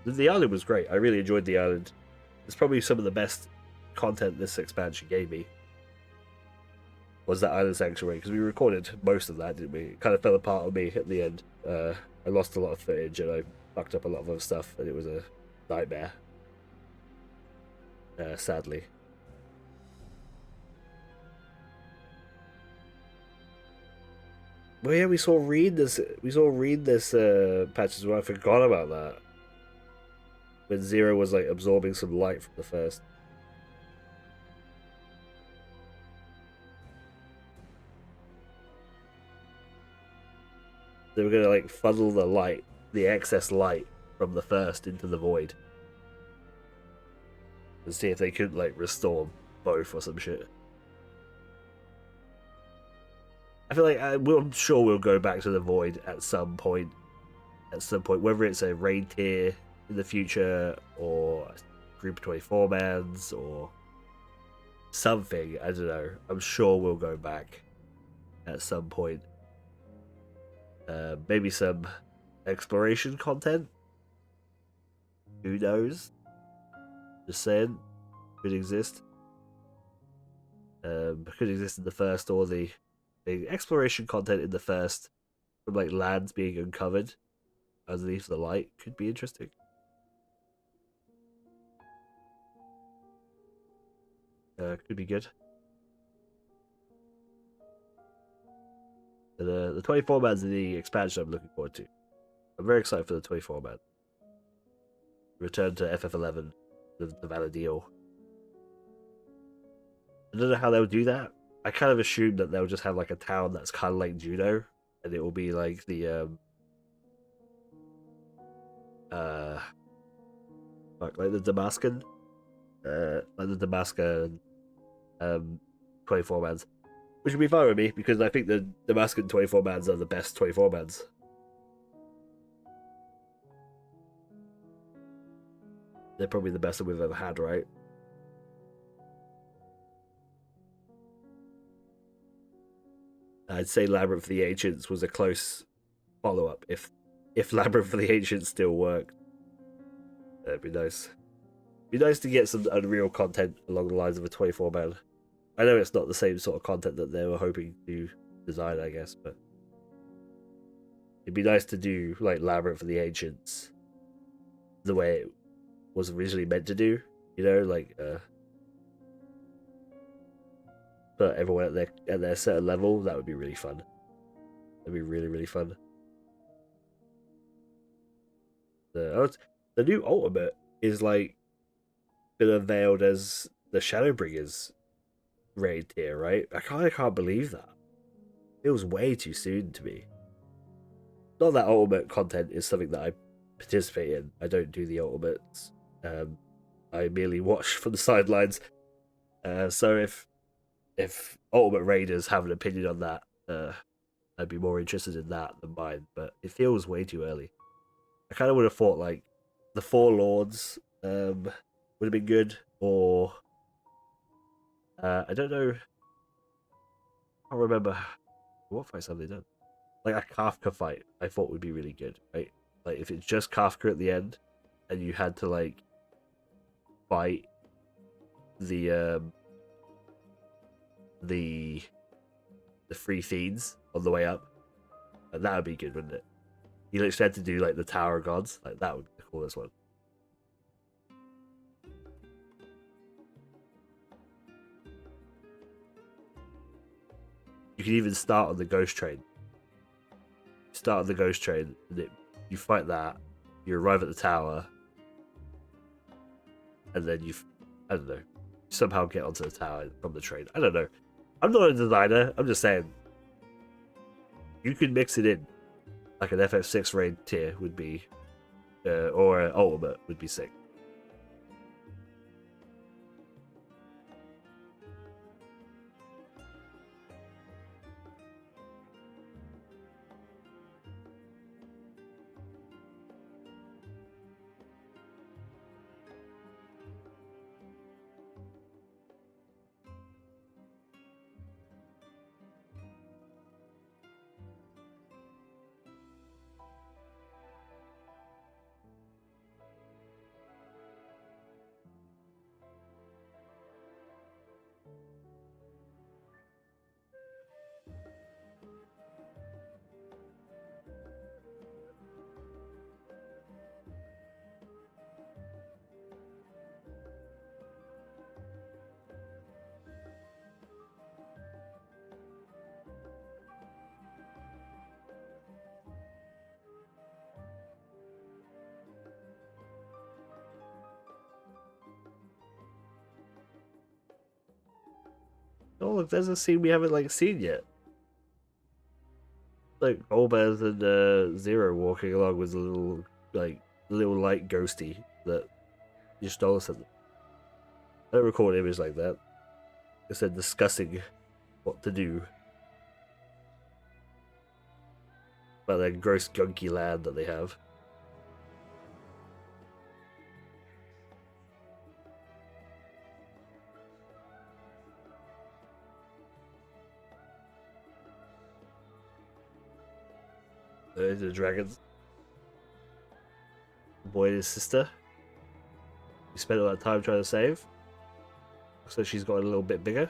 S1: The island was great. I really enjoyed the island. It's probably some of the best content this expansion gave me. Was that island sanctuary, because we recorded most of that, didn't we? It kind of fell apart on me at the end. I lost a lot of footage and I fucked up a lot of other stuff, and it was a nightmare. Sadly. Well, yeah, we saw Reed this. Patch as well. I forgot about that. When Zero was like absorbing some light from the first. They were gonna like funnel the light, the excess light from the first into the void, and see if they could like restore both or some shit. I feel like I'm sure we'll go back to the void at some point. Whether it's a raid tier in the future or a group of 24 mans or something. I don't know. I'm sure we'll go back at some point. Maybe some exploration content. Who knows? Just saying. Could exist. Could exist in the first, or the exploration content in the first from like lands being uncovered underneath the light could be interesting. Could be good. The 24 man's the expansion I'm looking forward to. I'm very excited for the 24 man. Return to FF11, the Vanadil. I don't know how they'll do that. I kind of assumed that they'll just have like a town that's kind of like Juno, and it will be like the like the Damascus, like the Damascus 24 mans, which would be fine with me because I think the Damascus 24 mans are the best 24 mans. They're probably the best that we've ever had, right? I'd say Labyrinth of the Ancients was a close follow-up. If Labyrinth of the Ancients still worked, that'd be nice. Be nice to get some Unreal content along the lines of a 24 man. I know it's not the same sort of content that they were hoping to design, I guess, but it'd be nice to do like Labyrinth of the Ancients the way it was originally meant to do. You know, like put everyone at their certain level. That would be really fun. That'd be really, really fun. The new ultimate is like been unveiled as the Shadowbringers raid tier, right? I kind of can't believe that. It was way too soon to me. Not that ultimate content is something that I participate in. I don't do the ultimates. I merely watch from the sidelines. So if ultimate raiders have an opinion on that, I'd be more interested in that than mine. But it feels way too early. I kind of would have thought like the Four Lords would have been good, or I don't know. I can't remember what fights have they done. Like a Kafka fight, I thought would be really good, right? Like if it's just Kafka at the end, and you had to like fight the Free Fiends on the way up, and that would be good, wouldn't it? You literally had to do like the Tower of Gods, like that would be the coolest one. You can even start on the Ghost Train. Start on the Ghost Train, and you fight that, you arrive at the tower, and then I don't know, somehow get onto the tower from the train. I don't know. I'm not a designer, I'm just saying. You could mix it in. Like an FF6 raid tier would be, or an ultimate would be sick. Oh look, there's a scene we haven't like seen yet. Like Golbez and Zero walking along with a little light ghosty that you stole something. I don't recall an image like that. I said discussing what to do about that gross gunky land that they have. There's the dragons. The boy and his sister. We spent all that time trying to save. So she's got a little bit bigger.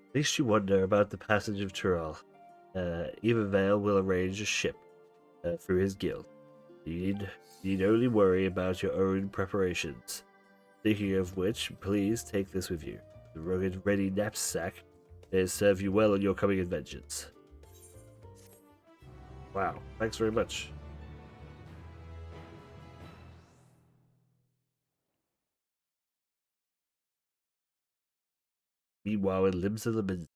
S1: At least you wonder about the passage of Tyrell. Even Vale will arrange a ship through his guild. You need only worry about your own preparations. Speaking of which, please take this with you. The rugged, ready knapsack may serve you well on your coming adventures. Wow, thanks very much. Meanwhile, in Limbs of the Mid.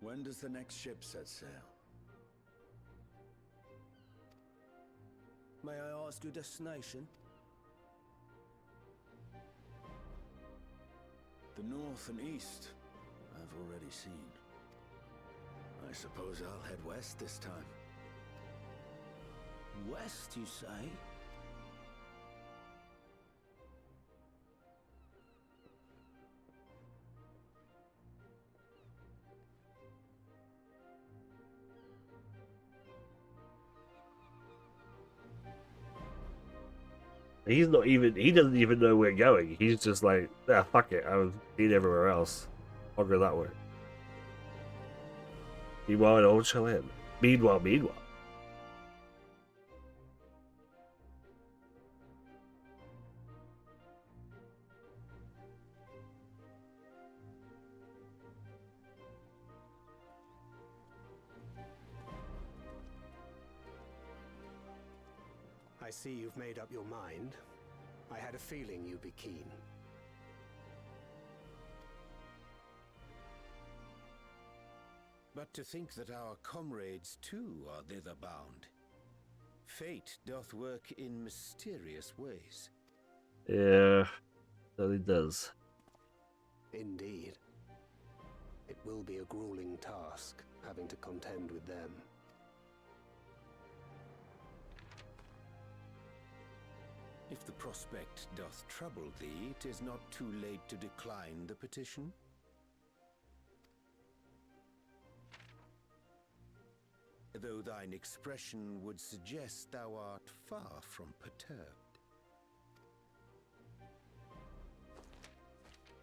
S3: When does the next ship set sail?
S9: May I ask your destination?
S3: The north and east, I've already seen. I suppose I'll head west this time.
S9: West, you say?
S1: He doesn't even know we're going. He's just like, ah, fuck it, I've been everywhere else. I'll go that way. Meanwhile, in Old Cheyenne. Meanwhile.
S9: I see you've made up your mind. I had a feeling you'd be keen. But to think that our comrades too are thither bound. Fate doth work in mysterious ways.
S1: Yeah, that it does.
S9: Indeed. It will be a grueling task, having to contend with them. If the prospect doth trouble thee, 'tis not too late to decline the petition. Though thine expression would suggest thou art far from perturbed.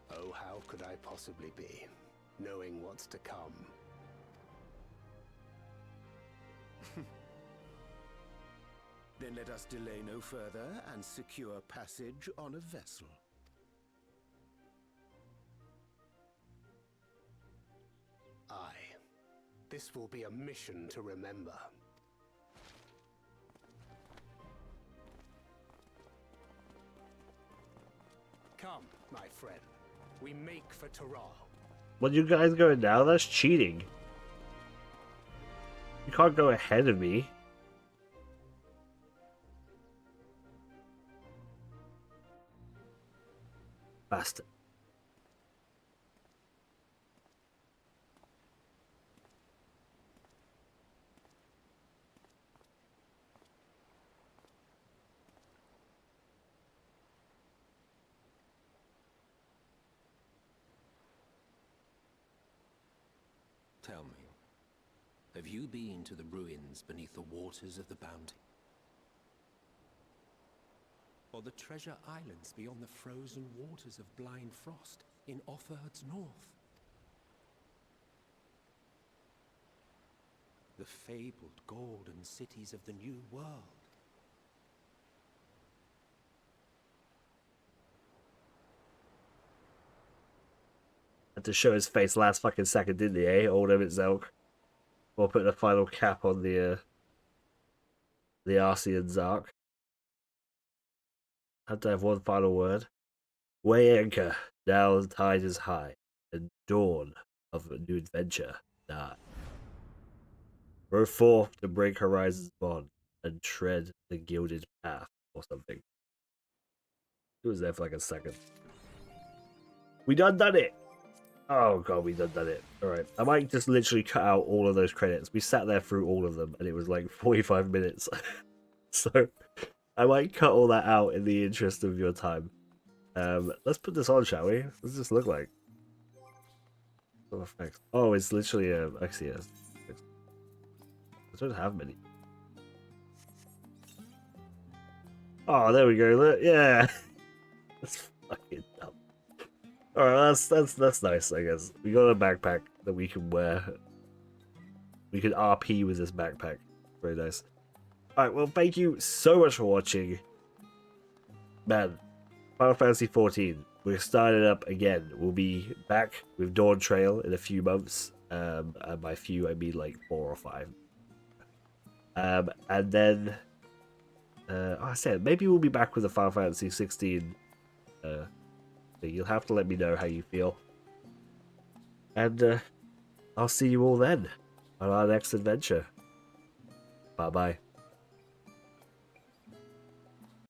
S9: Oh, how could I possibly be, knowing what's to come? Then let us delay no further and secure passage on a vessel. Aye, this will be a mission to remember. Come, my friend. We make for Tyrell.
S1: What you guys going now? That's cheating. You can't go ahead of me. Bastard.
S10: Tell me, have you been to the ruins beneath the waters of the Bounty? Or the treasure islands beyond the frozen waters of Blind Frost in Offerd's north? The fabled golden cities of the New World?
S1: Had to show his face last fucking second, didn't he, eh? Old Emmett Zelk. Or put a final cap on the Arcean Zark. Had to have one final word. Weigh anchor, now the tide is high, and dawn of a new adventure nigh. Row forth to break horizons bond, and tread the gilded path, or something. He was there for like a second. We done it! Oh god, we done it. Alright, I might just literally cut out all of those credits. We sat there through all of them, and it was like 45 minutes. So, I might cut all that out in the interest of your time. Let's put this on, shall we? What does this look like? Oh, it's literally actually, yes. I don't have many. Oh, there we go. Look, yeah. That's fucking dumb. Alright, that's nice, I guess. We got a backpack that we can wear. We can RP with this backpack. Very nice. Alright, well, thank you so much for watching. Man, Final Fantasy XIV. We're starting up again. We'll be back with Dawntrail in a few months. And by few, I mean like 4 or 5. And then... I said, maybe we'll be back with the Final Fantasy 16. You'll have to let me know how you feel. And I'll see you all then on our next adventure. Bye-bye.